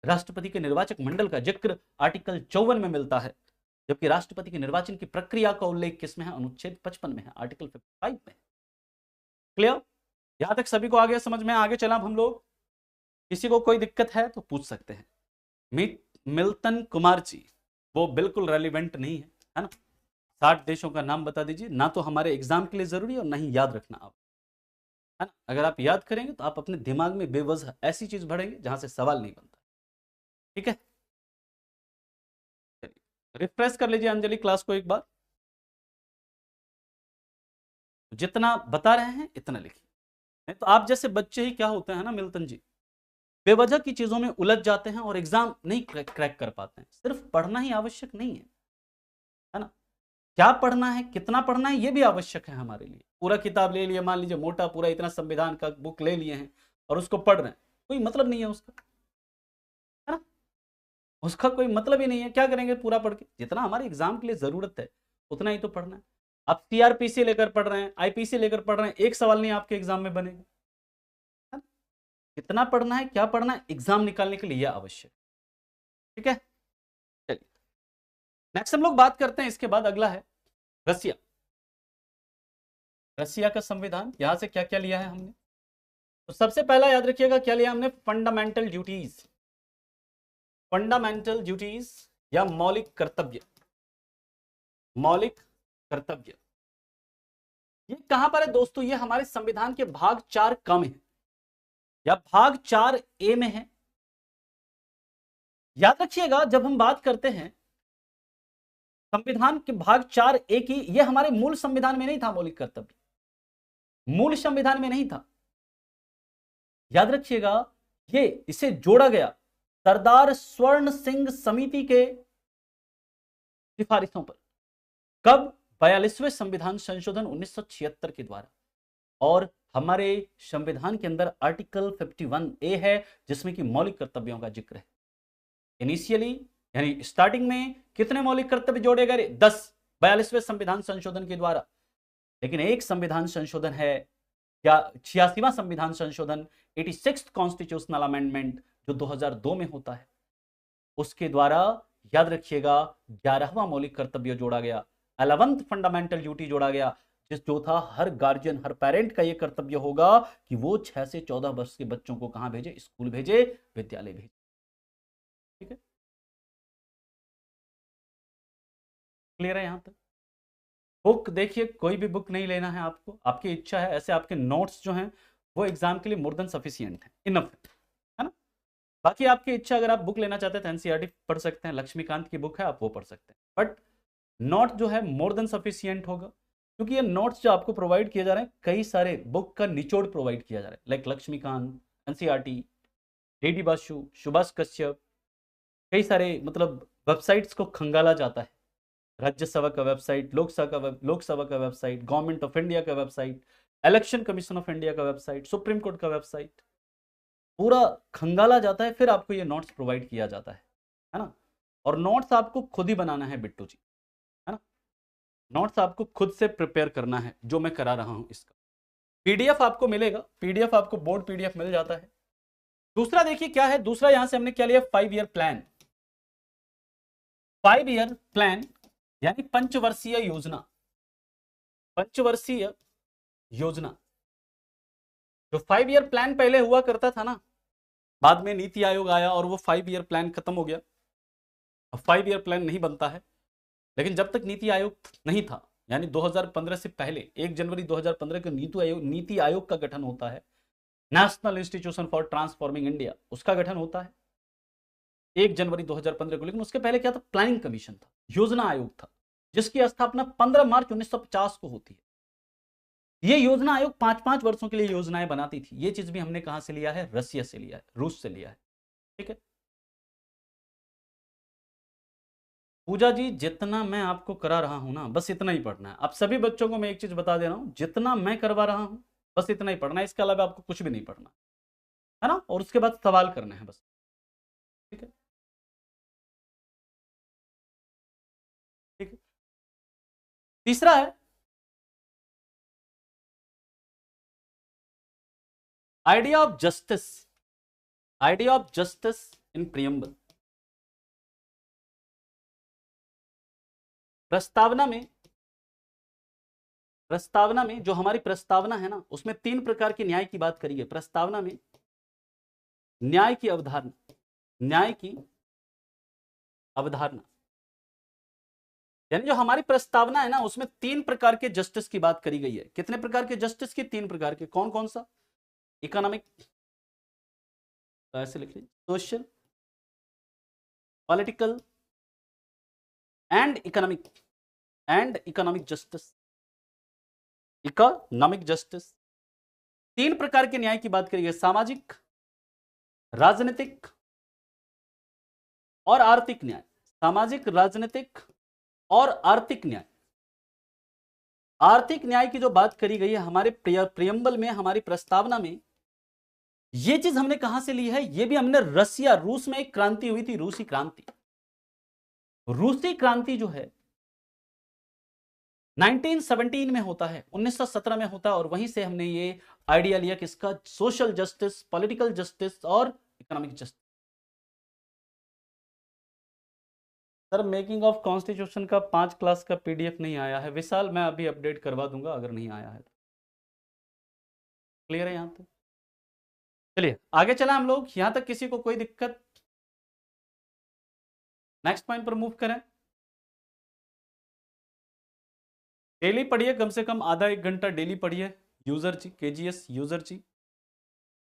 राष्ट्रपति के निर्वाचक मंडल का जिक्र आर्टिकल 54 में मिलता है, जबकि राष्ट्रपति के निर्वाचन की प्रक्रिया का उल्लेख किसमें है, अनुच्छेद 55 में है, आर्टिकल 55 में। क्लियर, यहां तक सभी को आगे समझ में, आगे चला हम लोग। किसी को कोई दिक्कत है तो पूछ सकते हैं। मिल्टन कुमार जी, वो बिल्कुल रेलिवेंट नहीं है ना। 60 देशों का नाम बता दीजिए, ना तो हमारे एग्जाम के लिए जरूरी और ना ही याद रखना आप, है ना। अगर आप याद करेंगे तो आप अपने दिमाग में बेवजह ऐसी चीज भरेंगे जहां से सवाल नहीं बनता। ठीक है, रिफ्रेश कर लीजिए अंजलि क्लास को एक बार, जितना बता रहे हैं इतना लिखिए। नहीं तो आप जैसे बच्चे ही क्या होते हैं ना मिल्टन जी, बेवजह की चीजों में उलझ जाते हैं और एग्जाम नहीं क्रैक कर पाते हैं। सिर्फ पढ़ना ही आवश्यक नहीं है ना? क्या पढ़ना है, कितना पढ़ना है, ये भी आवश्यक है हमारे लिए। पूरा किताब ले लिए, मान लीजिए मोटा पूरा इतना संविधान का बुक ले लिए हैं और उसको पढ़ रहे हैं, कोई मतलब नहीं है उसका, है ना? उसका कोई मतलब ही नहीं है। क्या करेंगे पूरा पढ़ के? जितना हमारे एग्जाम के लिए जरूरत है उतना ही तो पढ़ना है। आप सीआरपीसी लेकर पढ़ रहे हैं, आईपीसी लेकर पढ़ रहे हैं, एक सवाल नहीं आपके एग्जाम में बनेगा, है ना? कितना पढ़ना है, क्या पढ़ना है, एग्जाम निकालने के लिए आवश्यक। ठीक है, चलिए नेक्स्ट हम लोग बात करते हैं। इसके बाद अगला है रसिया। रसिया का संविधान, यहां से क्या क्या लिया है हमने? तो सबसे पहला याद रखिएगा क्या लिया हमने, फंडामेंटल ड्यूटीज। फंडामेंटल ड्यूटीज या मौलिक कर्तव्य। मौलिक कर्तव्य ये कहां पर है दोस्तों? ये हमारे संविधान के भाग 4 क में है या भाग 4 ए में है। याद रखिएगा जब हम बात करते हैं संविधान के भाग 4 ए की, ये हमारे मूल संविधान में नहीं था मौलिक कर्तव्य, मूल संविधान में नहीं था। याद रखिएगा ये इसे जोड़ा गया सरदार स्वर्ण सिंह समिति के सिफारिशों पर। कब? 42वें संविधान संशोधन 1976 के द्वारा। और हमारे संविधान के अंदर आर्टिकल 51 ए है जिसमें कि मौलिक कर्तव्यों का जिक्र है। इनिशियली यानी स्टार्टिंग में कितने मौलिक कर्तव्य जोड़े गए? 10, 42वें संविधान संशोधन के द्वारा। लेकिन एक संविधान संशोधन है या 86वां संविधान संशोधन 86th कॉन्स्टिट्यूशनल अमेंडमेंट जो 2002 में होता है, उसके द्वारा याद रखिएगा 11वां मौलिक कर्तव्य जोड़ा गया, 11th फंडामेंटल ड्यूटी जोड़ा गया, जिस जो था हर गार्जियन हर पेरेंट का यह कर्तव्य होगा कि वो 6 से 14 वर्ष के बच्चों को कहां भेजे? स्कूल भेजे, विद्यालय भेजे। ठीक है, क्लियर है यहां तक? बुक देखिए, कोई भी बुक नहीं लेना है आपको, आपकी इच्छा है। ऐसे आपके नोट्स जो हैं वो एग्जाम के लिए मोर देन सफिशियंट है, इनफ है ना? बाकी आपकी इच्छा, अगर आप बुक लेना चाहते हैं तो एनसीईआरटी पढ़ सकते हैं, लक्ष्मीकांत की बुक है आप वो पढ़ सकते हैं। बट नोट जो है मोर देन सफिशियंट होगा, क्योंकि ये नोट्स जो आपको प्रोवाइड किए जा रहे हैं कई सारे बुक का निचोड़ प्रोवाइड किया जा रहा है, like Laxmikant, NCERT, DD Basu, Subhash Kashyap, कई सारे मतलब वेबसाइट्स को खंगाला जाता है। राज्यसभा का वेबसाइट, लोकसभा का वेबसाइट, गवर्नमेंट ऑफ इंडिया का website, election commission of India का वेबसाइट, सुप्रीम कोर्ट का वेबसाइट, पूरा खंगाला जाता है, फिर आपको ये नोट्स प्रोवाइड किया जाता है ना? और नोट्स आपको खुद ही बनाना है बिट्टू जी, है ना? नोट्स आपको खुद से प्रिपेयर करना है, जो मैं करा रहा हूं। इसका पीडीएफ आपको मिलेगा, पीडीएफ आपको बोर्ड पीडीएफ मिल जाता है। दूसरा देखिए क्या है, दूसरा यहां से हमने क्या लिया, 5 ईयर प्लान। 5 ईयर प्लान यानी पंचवर्षीय योजना। पंचवर्षीय योजना जो 5 ईयर प्लान पहले हुआ करता था ना, बाद में नीति आयोग आया और वो 5 ईयर प्लान खत्म हो गया, अब 5 ईयर प्लान नहीं बनता है। लेकिन जब तक नीति आयोग नहीं था, यानी 2015 से पहले 1 जनवरी 2015 को नीति आयोग का गठन होता है, national institution for transforming India, उसका गठन होता है 1 जनवरी 2015 को। लेकिन उसके पहले क्या था? प्लानिंग कमीशन था, योजना आयोग था, जिसकी स्थापना 15 मार्च 1950 को होती है। ये योजना आयोग 5-5 वर्षों के लिए योजनाएं बनाती थी। ये चीज भी हमने कहां से लिया है? रसिया से लिया है, रूस से लिया है। ठीक है पूजा जी, जितना मैं आपको करा रहा हूं ना बस इतना ही पढ़ना है। आप सभी बच्चों को मैं एक चीज बता दे रहा हूं, जितना मैं करवा रहा हूं बस इतना ही पढ़ना है, इसके अलावा आपको कुछ भी नहीं पढ़ना, है ना? और उसके बाद सवाल करना है बस। ठीक है, ठीक है। तीसरा है idea of justice. Idea of justice in preamble. प्रस्तावना में, प्रस्तावना में जो हमारी प्रस्तावना है ना, उसमें 3 प्रकार के न्याय की बात करी है। प्रस्तावना में न्याय की अवधारणा, न्याय की अवधारणा यानी जो हमारी प्रस्तावना है ना, उसमें 3 प्रकार के जस्टिस की बात करी गई है। कितने प्रकार के जस्टिस की? 3 प्रकार के। कौन कौन सा? इकोनॉमिक, ऐसे लिख लीजिए, social, political and economic justice. Economic justice. तीन प्रकार के न्याय की बात करिए, सामाजिक, राजनीतिक और आर्थिक न्याय। सामाजिक, राजनीतिक और आर्थिक न्याय। आर्थिक न्याय की जो बात करी गई है हमारे प्रियम्बल में, हमारी प्रस्तावना में, ये चीज हमने कहां से ली है? ये भी हमने रसिया, रूस में एक क्रांति हुई थी, रूसी क्रांति। रूसी क्रांति जो है 1917 में होता है, 1917 में होता है, और वहीं से हमने ये आइडिया लिया किसका? सोशल जस्टिस, पॉलिटिकल जस्टिस और economic justice. Sir making of constitution का 5 क्लास का पीडीएफ नहीं आया है विशाल, मैं अभी अपडेट करवा दूंगा अगर नहीं आया है तो। क्लियर है यहां तक? चलिए आगे चला हम लोग, यहां तक किसी को कोई दिक्कत? नेक्स्ट पॉइंट पर मूव करें। डेली पढ़िए, कम से कम आधा एक घंटा डेली पढ़िए यूजर जी, केजीएस यूजर जी,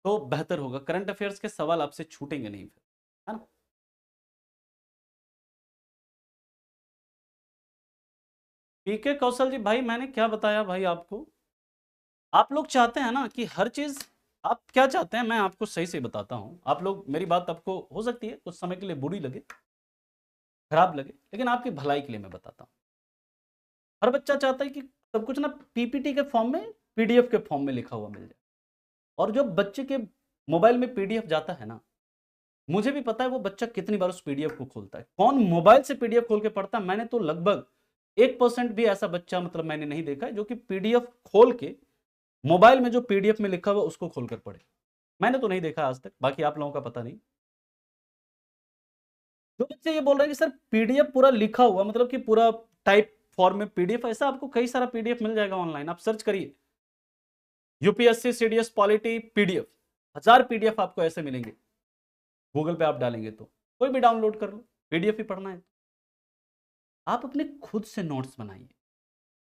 तो बेहतर होगा। करंट अफेयर्स के सवाल आपसे छूटेंगे नहीं फिर, है ना? पीके कौशल जी, भाई मैंने क्या बताया भाई आपको? आप लोग चाहते हैं ना कि हर चीज, आप क्या चाहते हैं मैं आपको सही से बताता हूं। आप लोग, मेरी बात आपको हो सकती है कुछ समय के लिए बुरी लगे, खराब लगे, लेकिन आपकी भलाई के लिए मैं बताता हूं। हर बच्चा चाहता है कि सब कुछ ना पीपीटी के फॉर्म में, पीडीएफ के फॉर्म में लिखा हुआ मिल जाए। और जो बच्चे के मोबाइल में पीडीएफ जाता है ना, मुझे भी पता है वो बच्चा कितनी बार उस पीडीएफ को खोलता है। कौन मोबाइल से पीडीएफ खोल के पढ़ता है? मैंने तो लगभग 1% भी ऐसा बच्चा मतलब मैंने नहीं देखा है जो कि पीडीएफ खोल के, मोबाइल में जो पीडीएफ में लिखा हुआ उसको खोलकर पढ़े। मैंने तो नहीं देखा आज तक, बाकी आप लोगों का पता नहीं। जो बच्चे ये बोल रहे हैं कि सर पीडीएफ पूरा लिखा हुआ, मतलब कि पूरा टाइप फॉर्म में पीडीएफ, ऐसा आपको कई सारा पीडीएफ मिल जाएगा ऑनलाइन, आप सर्च करिए UPSC CDS polity PDF, 1000 PDF आपको ऐसे मिलेंगे। गूगल पे आप डालेंगे तो कोई भी डाउनलोड कर लो, पीडीएफ ही पढ़ना है। आप अपने खुद से नोट्स बनाइए,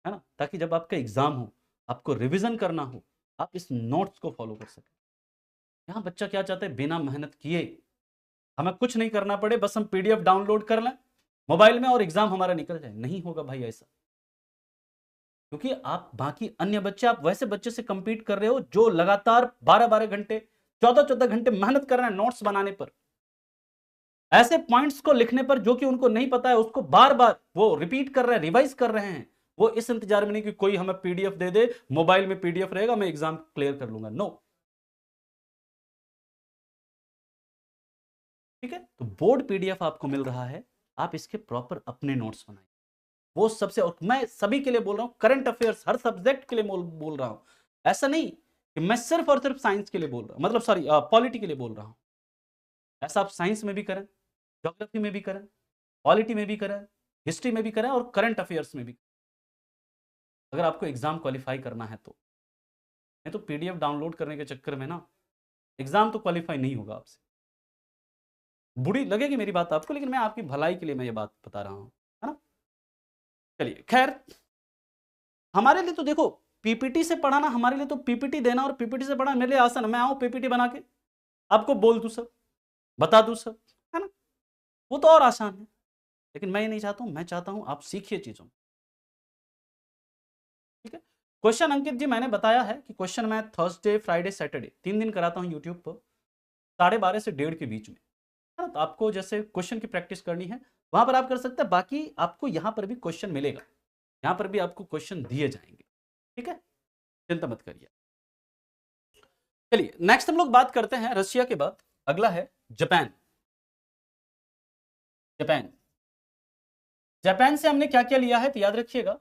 है ना, ताकि जब आपका एग्जाम हो, आपको रिवीजन करना हो, आप इस नोट्स को फॉलो कर सकें। यहां बच्चा क्या चाहता है? बिना मेहनत किए हमें कुछ नहीं करना पड़े, बस हम पीडीएफ डाउनलोड कर लें मोबाइल में और एग्जाम हमारा निकल जाए। नहीं होगा भाई ऐसा, क्योंकि आप बाकी अन्य बच्चे, आप वैसे बच्चे से कंपीट कर रहे हो जो लगातार 12-12 घंटे, 14-14 घंटे मेहनत कर रहे हैं नोट्स बनाने पर, ऐसे पॉइंट्स को लिखने पर जो कि उनको नहीं पता है उसको बार बार वो रिपीट कर रहे हैं, रिवाइज कर रहे हैं। वो इस इंतजार में नहीं कि कोई हमें पीडीएफ दे दे, मोबाइल में पीडीएफ रहेगा मैं एग्जाम क्लियर कर लूंगा। नो, ठीक है? तो बोर्ड पीडीएफ आपको मिल रहा है, आप इसके प्रॉपर अपने नोट्स बनाइए। वो सबसे, और मैं सभी के लिए बोल रहा हूं, करंट अफेयर्स हर सब्जेक्ट के लिए बोल रहा हूं। ऐसा नहीं कि मैं सिर्फ और सिर्फ साइंस के लिए बोल रहा हूं, मतलब सॉरी पॉलिटी के लिए बोल रहा हूं। ऐसा आप साइंस में भी करें, ज्योग्राफी में भी करें, पॉलिटी में भी करें, हिस्ट्री में भी करें और करंट अफेयर्स में भी, अगर आपको एग्जाम क्वालिफाई करना है तो। नहीं तो पीडीएफ डाउनलोड करने के चक्कर में ना एग्जाम तो क्वालिफाई नहीं होगा आपसे। बुरी लगेगी मेरी बात आपको, लेकिन मैं आपकी भलाई के लिए मैं ये बात बता रहा हूं, है ना? चलिए खैर, हमारे लिए तो देखो पीपीटी से पढ़ाना, हमारे लिए तो पीपीटी देना और पीपीटी से पढ़ाना मेरे लिए आसान है। मैं आऊं पीपीटी बना के आपको बोल दूं सब, बता दूं सब, है ना? वो तो और आसान है, लेकिन मैं ये नहीं चाहता हूं। मैं चाहता हूं आप सीखिए चीजों, ठीक है? क्वेश्चन अंकित जी मैंने बताया है कि क्वेश्चन मैं थर्सडे फ्राइडे सैटरडे 3 दिन कराता हूं यूट्यूब पर, 12:30 से 1:30 के बीच में, है ना? तो आपको जैसे क्वेश्चन की प्रैक्टिस करनी है वहां पर आप कर सकते हैं, बाकी आपको यहां पर भी क्वेश्चन मिलेगा, यहां पर भी आपको क्वेश्चन दिए जाएंगे, ठीक है? चिंता मत करिए। चलिए नेक्स्ट हम लोग बात करते हैं रशिया के बाद, अगला है जापान। जापान, जापान से हमने क्या क्या लिया है तो याद रखिएगा,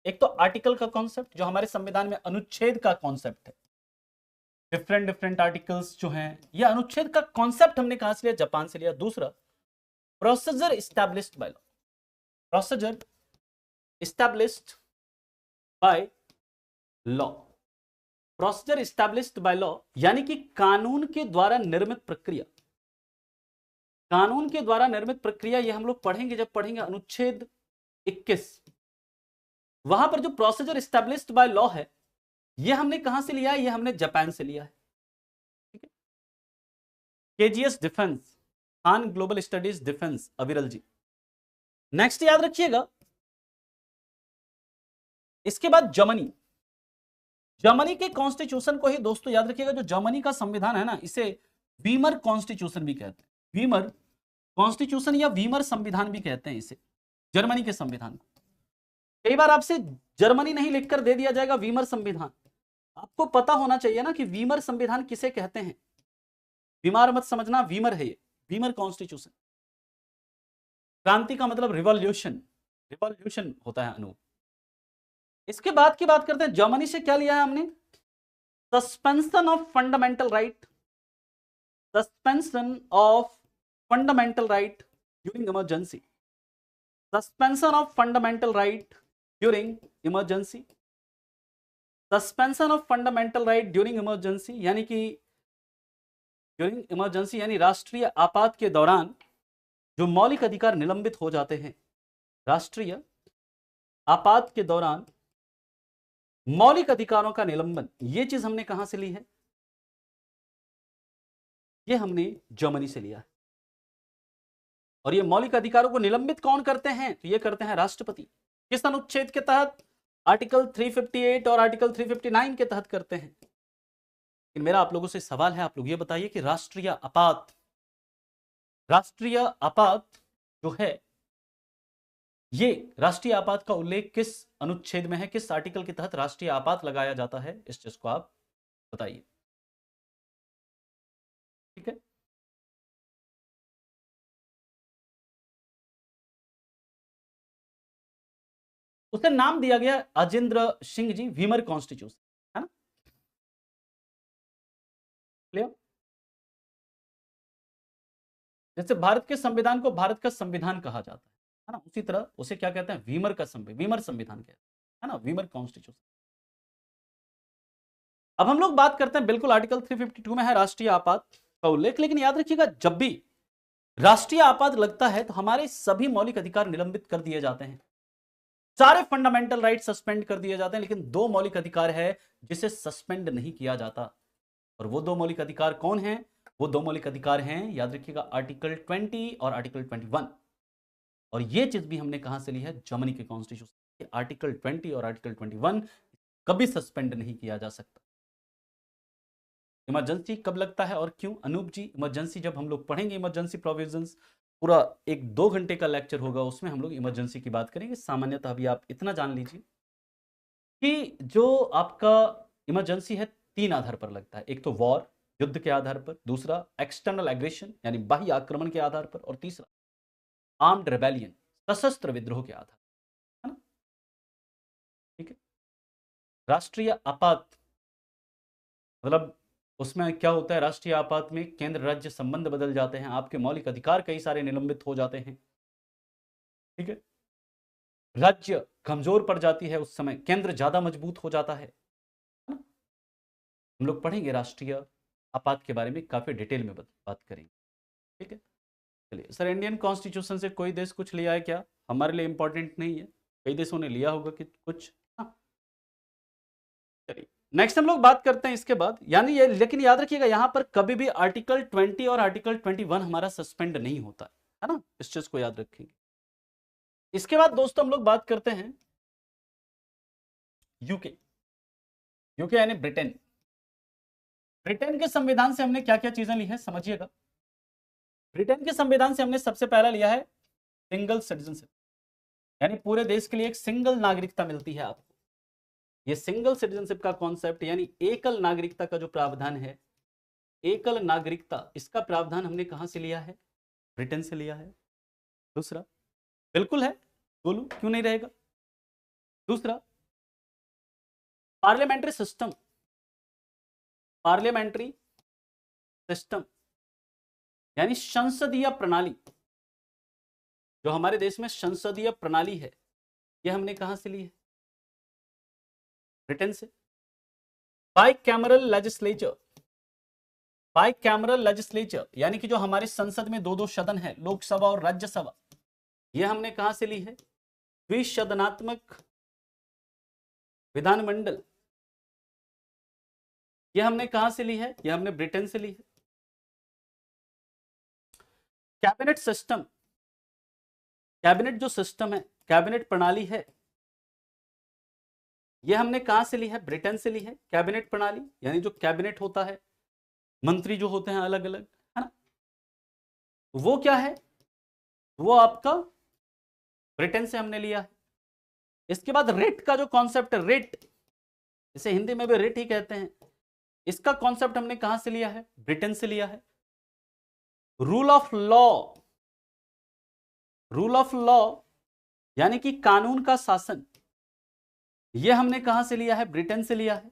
एक तो आर्टिकल का कॉन्सेप्ट जो हमारे संविधान में अनुच्छेद का कॉन्सेप्ट है, डिफरेंट डिफरेंट आर्टिकल्स जो हैं, ये अनुच्छेद का कॉन्सेप्ट हमने कहां से लिया? जापान से लिया। दूसरा, procedure established by law, procedure established by law, procedure established by law यानी कि कानून के द्वारा निर्मित प्रक्रिया, कानून के द्वारा निर्मित प्रक्रिया, ये हम लोग पढ़ेंगे जब पढ़ेंगे अनुच्छेद 21। वहां पर जो प्रोसीजर इस्टेब्लिश्ड बाय लॉ है, ये हमने कहां से लिया है? ये हमने जापान से लिया है, ठीक है? KGS defence, Khan global studies defence, अविरल जी। नेक्स्ट याद रखिएगा, इसके बाद जर्मनी, जर्मनी के कॉन्स्टिट्यूशन को ही दोस्तों याद रखिएगा, जो जर्मनी का संविधान है ना, इसे वीमर कॉन्स्टिट्यूशन भी कहते हैं। वीमर कॉन्स्टिट्यूशन या वीमर संविधान भी कहते हैं इसे, जर्मनी के संविधान को। कई बार आपसे जर्मनी नहीं लिखकर दे दिया जाएगा वीमर संविधान। आपको पता होना चाहिए ना कि वीमर संविधान किसे कहते हैं। बीमार मत समझना, वीमर है ये, वीमर कॉन्स्टिट्यूशन। क्रांति का मतलब रिवॉल्यूशन, रिवॉल्यूशन होता है अनु। इसके बाद की बात करते हैं, जर्मनी से क्या लिया है हमने? Suspension of fundamental right, suspension of fundamental right during emergency, suspension of fundamental right during emergency, suspension of fundamental right during emergency, यानी कि ड्यूरिंग इमरजेंसी यानी राष्ट्रीय आपात के दौरान जो मौलिक अधिकार निलंबित हो जाते हैं, राष्ट्रीय आपात के दौरान मौलिक अधिकारों का निलंबन, ये चीज हमने कहां से ली है? ये हमने जर्मनी से लिया है। और ये मौलिक अधिकारों को निलंबित कौन करते हैं? तो ये करते हैं राष्ट्रपति। किस अनुच्छेद के तहत? आर्टिकल 358 और आर्टिकल 359 के तहत करते हैं। लेकिन मेरा आप लोगों से सवाल है, आप लोग ये बताइए कि राष्ट्रीय आपात जो है, ये राष्ट्रीय आपात का उल्लेख किस अनुच्छेद में है, किस आर्टिकल के तहत राष्ट्रीय आपात लगाया जाता है? इस चीज को आप बताइए। ठीक है, उसे नाम दिया गया अजेंद्र सिंह जी वीमर कॉन्स्टिट्यूशन, है ना? क्लियर? जैसे भारत के संविधान को भारत का संविधान कहा जाता है ना, उसी तरह उसे क्या कहते हैं? वीमर का वीमर संविधान कहते हैं ना, वीमर कॉन्स्टिट्यूशन। अब हम लोग बात करते हैं, बिल्कुल आर्टिकल 352 में है राष्ट्रीय आपात का उल्लेख। लेकिन याद रखिएगा, जब भी राष्ट्रीय आपात लगता है तो हमारे सभी मौलिक अधिकार निलंबित कर दिए जाते हैं, सारे फंडामेंटल राइट सस्पेंड कर दिए जाते हैं। लेकिन दो मौलिक अधिकार है जिसे सस्पेंड नहीं किया जाता, और वो दो मौलिक अधिकार कौन हैं? वो दो मौलिक अधिकार हैं, याद रखिएगा, आर्टिकल 20 और आर्टिकल 21। और ये चीज भी हमने कहां से ली है? जर्मनी के कॉन्स्टिट्यूशन। आर्टिकल 20 और आर्टिकल 21 कभी सस्पेंड नहीं किया जा सकता। इमरजेंसी कब लगता है और क्यों? अनूप जी, इमरजेंसी जब हम लोग पढ़ेंगे, इमरजेंसी प्रोविजंस, पूरा 1-2 घंटे का लेक्चर होगा, उसमें हम लोग इमरजेंसी की बात करेंगे। सामान्यतः अभी आप इतना जान लीजिए कि जो आपका इमरजेंसी है, 3 आधार पर लगता है। एक तो वॉर, युद्ध के आधार पर, दूसरा एक्सटर्नल एग्रेशन यानी बाह्य आक्रमण के आधार पर, और तीसरा आर्म्ड रेबेलियन, सशस्त्र विद्रोह के आधार, है ना? ठीक है। राष्ट्रीय आपात मतलब उसमें क्या होता है? राष्ट्रीय आपात में केंद्र राज्य संबंध बदल जाते हैं, आपके मौलिक अधिकार कई सारे निलंबित हो जाते हैं। ठीक है, राज्य कमजोर पड़ जाती है, उस समय केंद्र ज्यादा मजबूत हो जाता है ना? हम लोग पढ़ेंगे राष्ट्रीय आपात के बारे में, काफी डिटेल में बात करेंगे। ठीक है, चलिए सर, इंडियन कॉन्स्टिट्यूशन से कोई देश कुछ लिया है क्या? हमारे लिए इंपॉर्टेंट नहीं है, कई देशों ने लिया होगा कि कुछ। हाँ, चलिए नेक्स्ट हम लोग बात करते हैं इसके बाद, यानी ये, लेकिन याद रखिएगा यहां पर कभी भी आर्टिकल 20 और आर्टिकल 21 हमारा सस्पेंड नहीं होता है ना, इस चीज को याद रखेंगे। इसके बाद दोस्तों हम लोग बात करते हैं यूके। यूके यानी ब्रिटेन। ब्रिटेन के संविधान से हमने क्या क्या चीजें ली है, समझिएगा। ब्रिटेन के संविधान से हमने सबसे पहला लिया है सिंगल सिटीजनशिप, यानी पूरे देश के लिए एक सिंगल नागरिकता मिलती है आपको। ये सिंगल सिटीजनशिप का कॉन्सेप्ट, यानी एकल नागरिकता का जो प्रावधान है, एकल नागरिकता, इसका प्रावधान हमने कहां से लिया है? ब्रिटेन से लिया है। दूसरा, बिल्कुल है, बोलू क्यों नहीं रहेगा। दूसरा, पार्लियामेंट्री सिस्टम, पार्लियामेंट्री सिस्टम यानी संसदीय प्रणाली, जो हमारे देश में संसदीय प्रणाली है, यह हमने कहां से ली है? ब्रिटेन से। By cameral legislature, by cameral legislature यानी कि जो हमारे संसद में 2-2 सदन है, लोकसभा और राज्यसभा, यह हमने कहां से ली है? द्विसदनात्मक विधानमंडल, यह हमने कहां से ली है? यह हमने ब्रिटेन से ली है। कैबिनेट सिस्टम, कैबिनेट जो सिस्टम है, कैबिनेट प्रणाली है, ये हमने कहां से ली है? ब्रिटेन से ली है। कैबिनेट प्रणाली यानी जो कैबिनेट होता है, मंत्री जो होते हैं अलग अलग, है ना, वो क्या है? वो आपका ब्रिटेन से हमने लिया है। इसके बाद रेट का जो कॉन्सेप्ट है, रेट, इसे हिंदी में भी रेट ही कहते हैं, इसका कॉन्सेप्ट हमने कहां से लिया है? ब्रिटेन से लिया है। Rule of law, rule of law यानी कि कानून का शासन, यह हमने कहां से लिया है? ब्रिटेन से लिया है।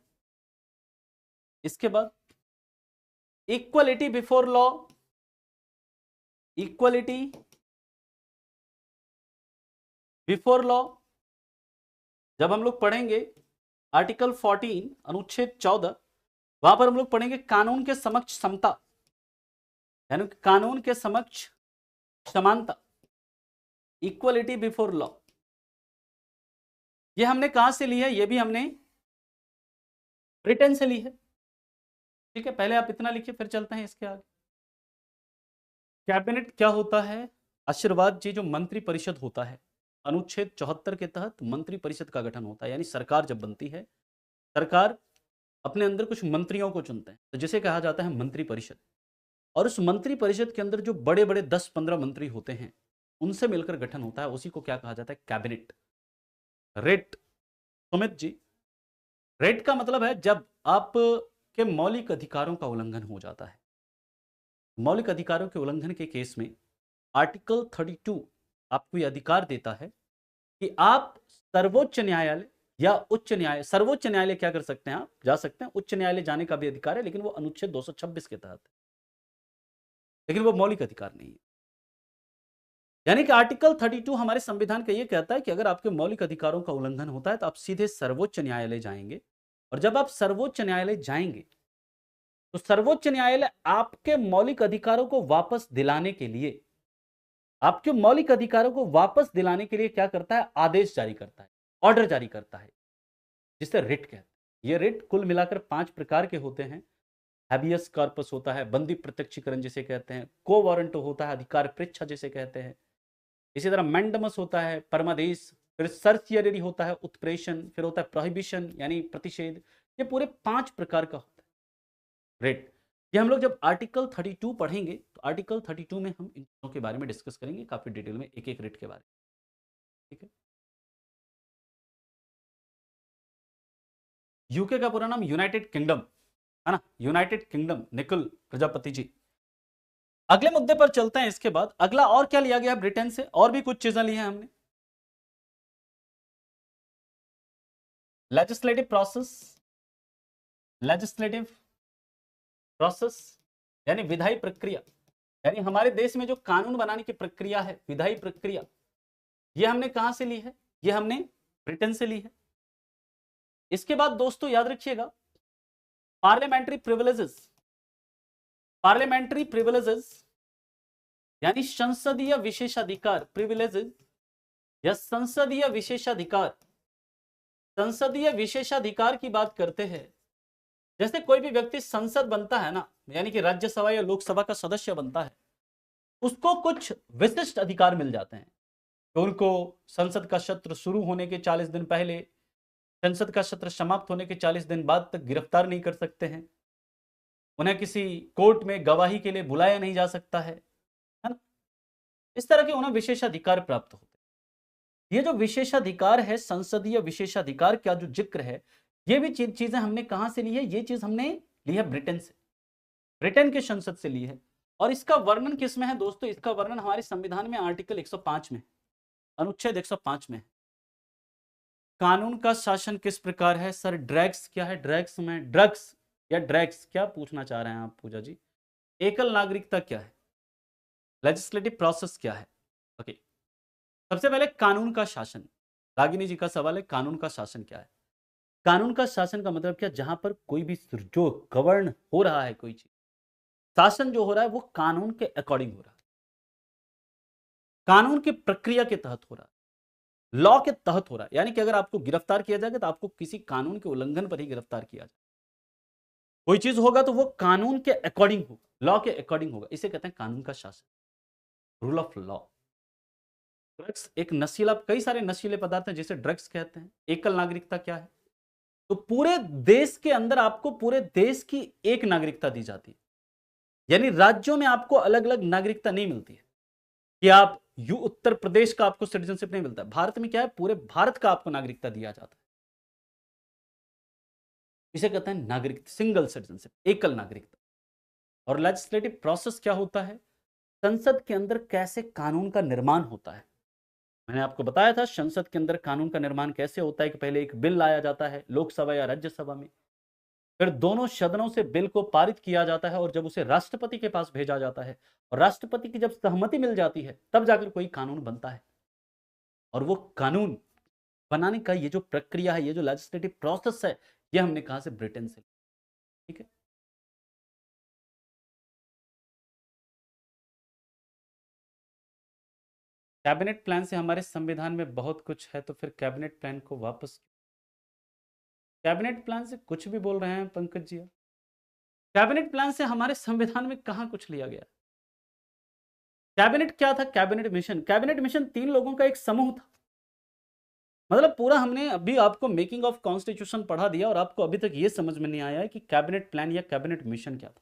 इसके बाद equality before law, equality before law, जब हम लोग पढ़ेंगे आर्टिकल 14 अनुच्छेद 14, वहां पर हम लोग पढ़ेंगे कानून के समक्ष समता, यानी कानून के समक्ष समानता, इक्वलिटी बिफोर लॉ। ये हमने कहां से ली है? ये भी हमने ब्रिटेन से ली है। ठीक है, पहले आप इतना लिखिए, फिर चलते हैं इसके आगे। कैबिनेट क्या होता है? आशीर्वाद जी, जो मंत्री परिषद होता है, अनुच्छेद 74 के तहत मंत्री परिषद का गठन होता है, यानी सरकार जब बनती है, सरकार अपने अंदर कुछ मंत्रियों को चुनते हैं, तो जिसे कहा जाता है मंत्री परिषद। और उस मंत्री परिषद के अंदर जो बड़े बड़े 10-15 मंत्री होते हैं, उनसे मिलकर गठन होता है, उसी को क्या कहा जाता है? Cabinet. Rate, Sumit ji, rate का मतलब है जब आप के मौलिक अधिकारों का उल्लंघन हो जाता है। मौलिक अधिकारों के उल्लंघन के केस में आर्टिकल 32 आपको यह अधिकार देता है कि आप सर्वोच्च न्यायालय या उच्च न्यायालय, सर्वोच्च न्यायालय क्या कर सकते हैं? आप जा सकते हैं, उच्च न्यायालय जाने का भी अधिकार है, लेकिन वो अनुच्छेद 226 के तहत है, लेकिन वो मौलिक अधिकार नहीं है। यानी कि आर्टिकल 32 हमारे संविधान का यह कहता है कि अगर आपके मौलिक अधिकारों का उल्लंघन होता है तो आप सीधे सर्वोच्च न्यायालय जाएंगे, और जब आप सर्वोच्च न्यायालय जाएंगे तो सर्वोच्च न्यायालय आपके मौलिक अधिकारों को वापस दिलाने के लिए, आपके मौलिक अधिकारों को वापस दिलाने के लिए क्या करता है? आदेश जारी करता है, ऑर्डर जारी करता है, जिसे रिट कहते हैं। ये रिट कुल मिलाकर 5 प्रकार के होते हैं। हैबियस कॉर्पस होता है, बंदी प्रत्यक्षीकरण जिसे कहते हैं, को वारंट होता है, अधिकार पृच्छा जिसे कहते हैं, इसी तरह मैंडमस होता है, परमादेश, फिर सर्चियरी होता है, उत्प्रेषण, फिर होता है प्रोहिबिशन यानी प्रतिषेध। ये पूरे 5 प्रकार का होता है रेट। ये हम लोग जब आर्टिकल 32 पढ़ेंगे तो आर्टिकल 32 में हम इन चीजों के बारे में डिस्कस करेंगे काफी डिटेल में, एक एक रेट के बारे में। ठीक है, यूके का पूरा नाम यूनाइटेड किंगडम है ना, United kingdom, Nicol Prajapati ji. अगले मुद्दे पर चलते हैं। इसके बाद अगला और क्या लिया गया ब्रिटेन से? और भी कुछ चीजें ली हैं हमने। लेजिस्लेटिव प्रोसेस, लेजिस्लेटिव प्रोसेस यानी विधायी प्रक्रिया, यानी हमारे देश में जो कानून बनाने की प्रक्रिया है, विधायी प्रक्रिया, ये हमने कहां से ली है? ये हमने ब्रिटेन से ली है। इसके बाद दोस्तों याद रखिएगा, पार्लियामेंट्री प्रिविलेजेस, पार्लियामेंट्री प्रिविलेजेस यानी संसदीय विशेषाधिकार, प्रिविलेजेस या संसदीय विशेषाधिकार। संसदीय विशेषाधिकार की बात करते हैं, जैसे कोई भी व्यक्ति संसद बनता है ना, यानी कि राज्यसभा या लोकसभा का सदस्य बनता है, उसको कुछ विशिष्ट अधिकार मिल जाते हैं। तो उनको संसद का सत्र शुरू होने के 40 दिन पहले, संसद का सत्र समाप्त होने के 40 दिन बाद तक गिरफ्तार नहीं कर सकते हैं, उन्हें किसी कोर्ट में गवाही के लिए बुलाया नहीं जा सकता है ना। इस तरह के उन्हें विशेषाधिकार प्राप्त होते हैं। ये जो विशेषाधिकार है, संसदीय विशेषाधिकार का जो जिक्र है, ये भी चीजें हमने कहां से ली है? ये चीज हमने ली है ब्रिटेन से, ब्रिटेन के संसद से ली है। और इसका वर्णन किस में है दोस्तों? इसका वर्णन हमारे संविधान में आर्टिकल 105 में, अनुच्छेद 105 में। कानून का शासन किस प्रकार है? सर ड्रग्स क्या है? ड्रग्स में ड्रग्स या ड्रग्स क्या पूछना चाह रहे हैं आप पूजा जी? एकल नागरिकता क्या है? लेजिस्लेटिव प्रोसेस क्या है? ओके, सबसे पहले कानून का शासन। रागिनी जी का सवाल है, कानून का शासन क्या है? कानून का शासन का मतलब क्या? जहां पर कोई भी जो गवर्न हो रहा है, कोई चीज, शासन जो हो रहा है वो कानून के अकॉर्डिंग हो रहा है, कानून की प्रक्रिया के तहत हो रहा है, लॉ के तहत हो रहा है। यानी कि अगर आपको गिरफ्तार किया जाएगा तो आपको किसी कानून के उल्लंघन पर ही गिरफ्तार किया जाए। कोई चीज होगा तो वो कानून के अकॉर्डिंग होगा, लॉ के अकॉर्डिंग होगा, इसे कहते हैं कानून का शासन, रूल ऑफ लॉ। ड्रग्स एक नशीला, कई सारे नशीले पदार्थ हैं जिसे ड्रग्स कहते हैं। एकल नागरिकता क्या है? तो पूरे देश के अंदर आपको पूरे देश की एक नागरिकता दी जाती है, यानी राज्यों में आपको अलग अलग नागरिकता नहीं मिलती है कि आप उत्तर प्रदेश का आपको सिटीजनशिप नहीं मिलता। भारत में क्या है, पूरे भारत का आपको नागरिकता दिया जाता है। इसे कहते हैं नागरिक सिंगल सिटीजनशिप, एकल नागरिकता। और लेजिस्लेटिव प्रोसेस क्या होता है, संसद के अंदर कैसे कानून का निर्माण होता है। मैंने आपको बताया था संसद के अंदर कानून का निर्माण कैसे होता है कि पहले एक बिल लाया जाता है लोकसभा या राज्यसभा में, फिर दोनों सदनों से बिल को पारित किया जाता है और जब उसे राष्ट्रपति के पास भेजा जाता है और राष्ट्रपति की जब सहमति मिल जाती है तब जाकर कोई कानून बनता है। और वो कानून बनाने का ये जो प्रक्रिया है, ये जो लेजिस्लेटिव प्रोसेस है, ये हमने कहा से ब्रिटेन से। ठीक है, कैबिनेट प्लान से हमारे संविधान में बहुत कुछ है, तो फिर कैबिनेट प्लान को वापस, कैबिनेट प्लान से कुछ भी बोल रहे हैं पंकज जी। कैबिनेट प्लान से हमारे संविधान में कहां कुछ लिया गया। कैबिनेट क्या था, कैबिनेट मिशन, कैबिनेट मिशन 3 लोगों का एक समूह था। मतलब पूरा हमने अभी आपको मेकिंग ऑफ कॉन्स्टिट्यूशन पढ़ा दिया और आपको अभी तक ये समझ में नहीं आया है कि कैबिनेट प्लान या कैबिनेट मिशन क्या था।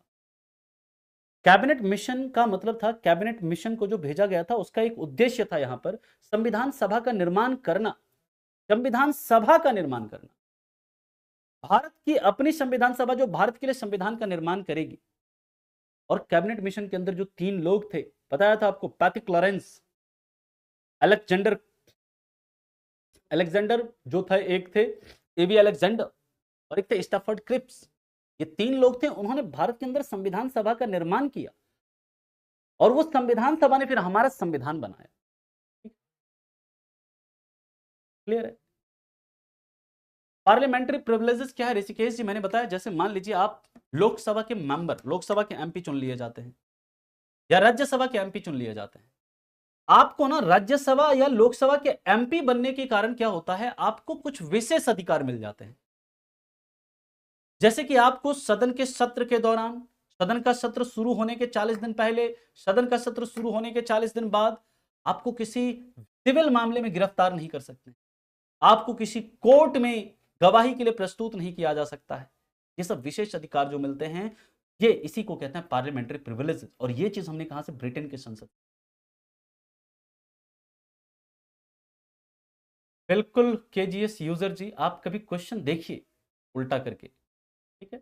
कैबिनेट मिशन का मतलब था, कैबिनेट मिशन को जो भेजा गया था उसका एक उद्देश्य था यहां पर संविधान सभा का निर्माण करना, संविधान सभा का निर्माण करना, भारत की अपनी संविधान सभा जो भारत के लिए संविधान का निर्माण करेगी। और कैबिनेट मिशन के अंदर जो 3 लोग थे, बताया था आपको, पैट्रिक लॉरेंस, अलेक्जेंडर अलेक्जेंडर जो थे, एक थे एबी अलेक्जेंडर और एक थे स्टैफर्ड क्रिप्स। ये 3 लोग थे, उन्होंने भारत के अंदर संविधान सभा का निर्माण किया और वो संविधान सभा ने फिर हमारा संविधान बनाया। क्लियर है। पार्लियामेंट्री प्रिविलेजेस क्या है ऋषिकेश जी, मैंने बताया, जैसे मान लीजिए आप लोकसभा के मेंबर, लोकसभा के एमपी चुन लिए जाते हैं या राज्यसभा के एमपी चुन लिए जाते हैं। आपको ना राज्यसभा या लोकसभा के एमपी बनने के कारण क्या होता है, आपको कुछ विशेष अधिकार मिल जाते हैं। जैसे कि आपको सदन के सत्र के दौरान, सदन का सत्र शुरू होने के 40 दिन पहले, सदन का सत्र शुरू होने के 40 दिन बाद आपको किसी सिविल मामले में गिरफ्तार नहीं कर सकते, आपको किसी कोर्ट में गवाही के लिए प्रस्तुत नहीं किया जा सकता है। ये सब विशेष अधिकार जो मिलते हैं, ये इसी को कहते हैं पार्लियामेंट्री प्रिविलेजेस। और ये चीज हमने कहा से, ब्रिटेन के संसद। बिल्कुल केजीएस यूजर जी, आप कभी क्वेश्चन देखिए उल्टा करके, ठीक है।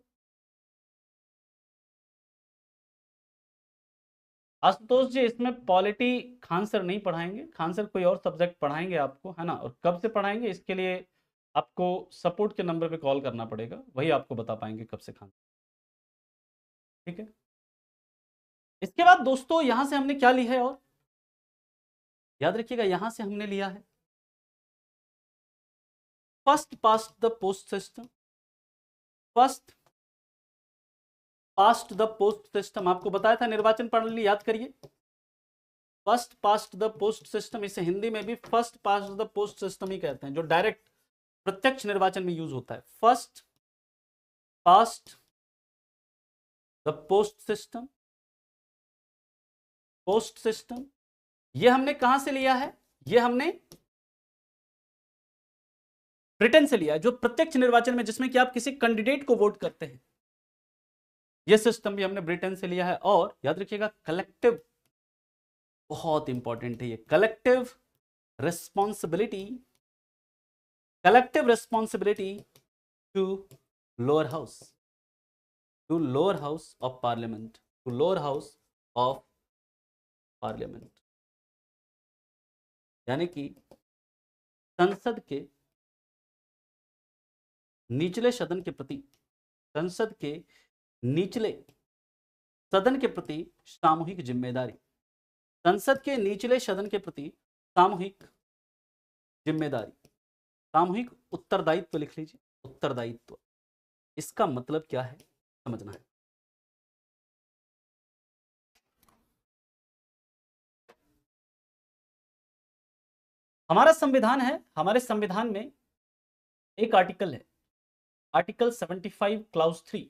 आशुतोष जी, इसमें पॉलिटी खान सर नहीं पढ़ाएंगे, खान सर कोई और सब्जेक्ट पढ़ाएंगे आपको, है ना। और कब से पढ़ाएंगे इसके लिए आपको सपोर्ट के नंबर पे कॉल करना पड़ेगा, वही आपको बता पाएंगे कब से खान, ठीक है। इसके बाद दोस्तों यहां से हमने क्या लिया है, और याद रखिएगा यहां से हमने लिया है first past the post system, first past the post system. आपको बताया था निर्वाचन प्रणाली, याद करिए, first past the post system, इसे हिंदी में भी first past the post system ही कहते हैं, जो डायरेक्ट प्रत्यक्ष निर्वाचन में यूज होता है। First past the post system, post system, ये हमने कहां से लिया है, ये हमने ब्रिटेन से लिया है, जो प्रत्यक्ष निर्वाचन में जिसमें कि आप किसी कैंडिडेट को वोट करते हैं, ये सिस्टम भी हमने ब्रिटेन से लिया है। और याद रखिएगा कलेक्टिव, बहुत इंपॉर्टेंट है ये, collective responsibility, collective responsibility to lower house, to lower house of parliament, to lower house of parliament, यानी कि संसद के निचले सदन के प्रति, संसद के निचले सदन के प्रति सामूहिक जिम्मेदारी, संसद के निचले सदन के प्रति सामूहिक जिम्मेदारी, सामूहिक उत्तरदायित्व लिख लीजिए, उत्तरदायित्व। इसका मतलब क्या है समझना है। हमारा संविधान है, हमारे संविधान में एक आर्टिकल है, आर्टिकल 75 क्लाउज 3,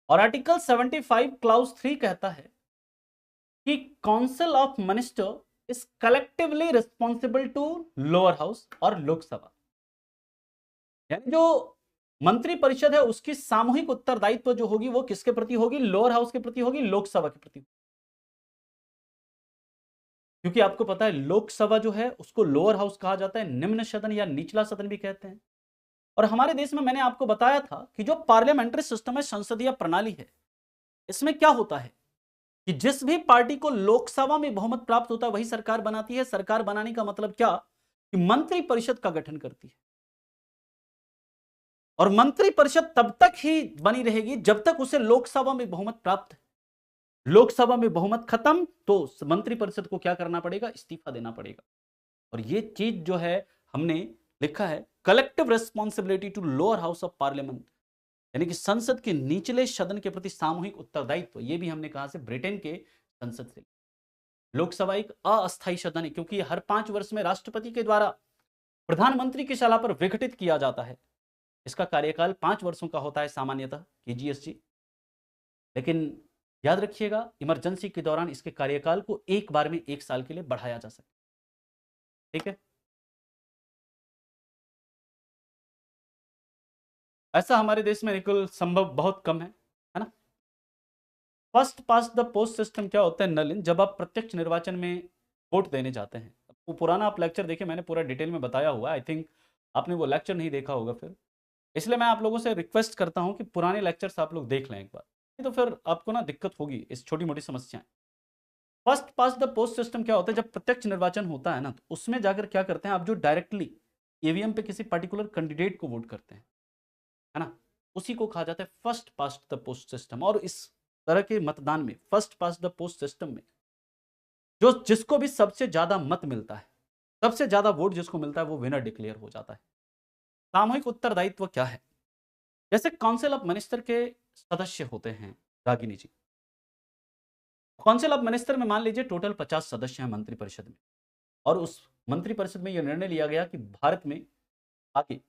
और आर्टिकल 75 क्लाउज 3 कहता है कि council of minister is collectively responsible to lower house और लोकसभा, यानी जो मंत्री परिषद है उसकी सामूहिक उत्तरदायित्व जो होगी वो किसके प्रति होगी? लोअर हाउस के प्रति होगी, लोकसभा के प्रति। क्योंकि आपको पता है लोकसभा जो है उसको लोअर हाउस कहा जाता है, निम्न सदन या निचला सदन भी कहते हैं। और हमारे देश में मैंने आपको बताया था कि जो पार्लियामेंट्री सिस्टम है, संसदीय प्रणाली है, इसमें क्या होता है कि जिस भी पार्टी को लोकसभा में बहुमत प्राप्त होता है वही सरकार बनाती है। सरकार बनाने का मतलब क्या कि मंत्री परिषद का गठन करती है, और मंत्री परिषद तब तक ही बनी रहेगी जब तक उसे लोकसभा में बहुमत प्राप्त है। लोकसभा में बहुमत खत्म तो मंत्री परिषद को क्या करना पड़ेगा? इस्तीफा देना पड़ेगा। और ये चीज जो है हमने लिखा है collective responsibility to lower house of parliament, यानी कि संसद के निचले सदन के प्रति सामूहिक उत्तरदायित्व। ये भी हमने कहा से ब्रिटेन के संसद से। लोकसभा एक अस्थायी सदन है क्योंकि हर 5 वर्ष में राष्ट्रपति के द्वारा प्रधानमंत्री की सलाह पर विघटित किया जाता है। इसका कार्यकाल 5 वर्षों का होता है सामान्यतः केजीएसजी, लेकिन याद रखिएगा इमरजेंसी के दौरान इसके कार्यकाल को एक बार में 1 साल के लिए बढ़ाया जा सकता है। ठीक है, ऐसा हमारे देश में निकल संभव बहुत कम है ना। First past the post system क्या होता है? नलिन, जब आप प्रत्यक्ष निर्वाचन में वोट देने जाते हैं, वो पुराना आप लेक्चर देखें, मैंने पूरा डिटेल में बताया हुआ है। आई थिंक आपने वो लेक्चर नहीं देखा होगा फिर, इसलिए मैं आप लोगों से रिक्वेस्ट करता हूं कि पुराने लेक्चर्स आप लोग देख लें एक बार, नहीं तो फिर आपको ना दिक्कत होगी इस छोटी मोटी समस्याएं। First past the post system क्या होता है? जब प्रत्यक्ष निर्वाचन होता है ना, तो उसमें जाकर क्या करते हैं आप, जो डायरेक्टली ईवीएम पे किसी पर्टिकुलर कैंडिडेट को वोट करते हैं, है ना, उसी को कहा जाता है first past the post system. और इस तरह के मतदान में, first past the post system में, जो जिसको भी सबसे ज्यादा मत मिलता है, सबसे ज्यादा वोट जिसको मिलता है, वो विनर डिक्लेयर हो जाता है। सामूहिक उत्तरदायित्व क्या है? जैसे काउंसिल ऑफ मिनिस्टर के सदस्य होते हैं रागिनी जी, काउंसिल ऑफ मिनिस्टर में मान लीजिए टोटल 50 सदस्य हैं मंत्री परिषद में, और उस मंत्री परिषद में यह निर्णय लिया गया कि भारत में आगे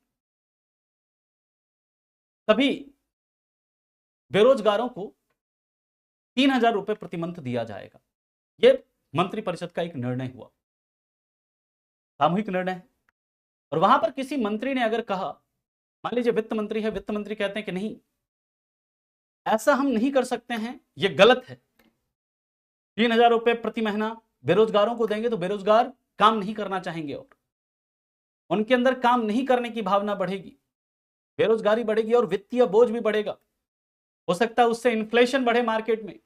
सभी बेरोजगारों को 3000 रुपए प्रति मंथ दिया जाएगा। यह मंत्री परिषद का एक निर्णय हुआ, सामूहिक निर्णय है। और वहां पर किसी मंत्री ने अगर कहा, मान लीजिए वित्त मंत्री है, वित्त मंत्री कहते हैं कि नहीं, ऐसा हम नहीं कर सकते हैं, यह गलत है, 3000 रुपए प्रति महीना बेरोजगारों को देंगे तो बेरोजगार काम नहीं करना चाहेंगे और उनके अंदर काम नहीं करने की भावना बढ़ेगी, बेरोजगारी बढ़ेगी और वित्तीय बोझ भी बढ़ेगा, हो सकता है उससे इन्फ्लेशन बढ़े मार्केट में।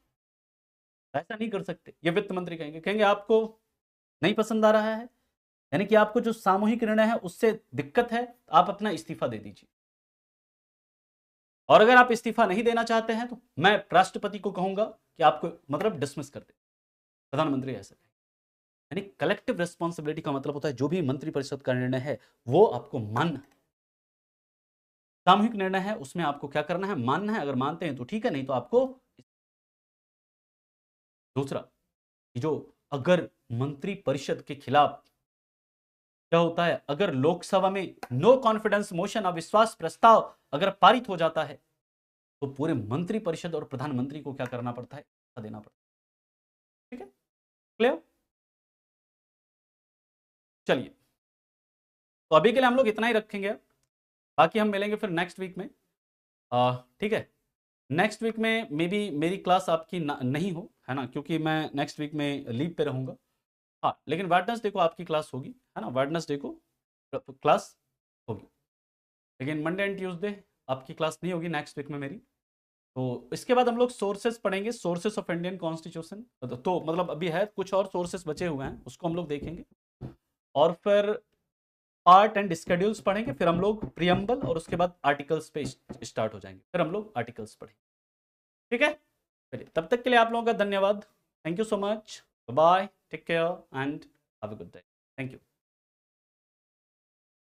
ऐसा नहीं कर सकते, ये वित्त मंत्री कहेंगे आपको नहीं पसंद आ रहा है, यानी कि आपको जो सामूहिक निर्णय है उससे दिक्कत है, आप अपना इस्तीफा दे दीजिए। और अगर आप इस्तीफा नहीं देना चाहते हैं तो मैं राष्ट्रपति को कहूंगा कि आपको मतलब डिसमिस कर दे, प्रधानमंत्री ऐसा कहे। यानी कलेक्टिव रिस्पॉन्सिबिलिटी का मतलब होता है जो भी मंत्री परिषद का निर्णय है वो आपको मानना है। सामूहिक निर्णय है उसमें आपको क्या करना है? मानना है। अगर मानते हैं तो ठीक है, नहीं तो आपको। दूसरा, जो अगर मंत्री परिषद के खिलाफ क्या होता है, अगर लोकसभा में नो कॉन्फिडेंस मोशन, अविश्वास प्रस्ताव अगर पारित हो जाता है तो पूरे मंत्री परिषद और प्रधानमंत्री को क्या करना पड़ता है? देना पड़ता है। ठीक है, क्लियर? चलिए, तो अभी के लिए हम लोग इतना ही रखेंगे, बाकी हम मिलेंगे फिर नेक्स्ट वीक में। ठीक है, नेक्स्ट वीक में मे बी मेरी क्लास आपकी नहीं हो, है ना, क्योंकि मैं नेक्स्ट वीक में लीव पे रहूंगा। हाँ, लेकिन वेडनेसडे को आपकी क्लास होगी, है ना, वेडनेसडे को क्लास होगी, लेकिन मंडे एंड ट्यूसडे आपकी क्लास नहीं होगी नेक्स्ट वीक में मेरी। तो इसके बाद हम लोग सोर्सेस पढ़ेंगे, सोर्सेस ऑफ इंडियन कॉन्स्टिट्यूशन। तो मतलब अभी है कुछ और सोर्सेस बचे हुए हैं, उसको हम लोग देखेंगे, और फिर पार्ट एंड स्केड्यूल्स पढ़ेंगे, फिर हम लोग प्रियम्बल, और उसके बाद आर्टिकल्स पे स्टार्ट हो जाएंगे, फिर हम लोग आर्टिकल्स पढ़ेंगे। ठीक है, चलिए, तब तक के लिए आप लोगों का धन्यवाद। Thank you so much, bye, take care and have a good day. Thank you.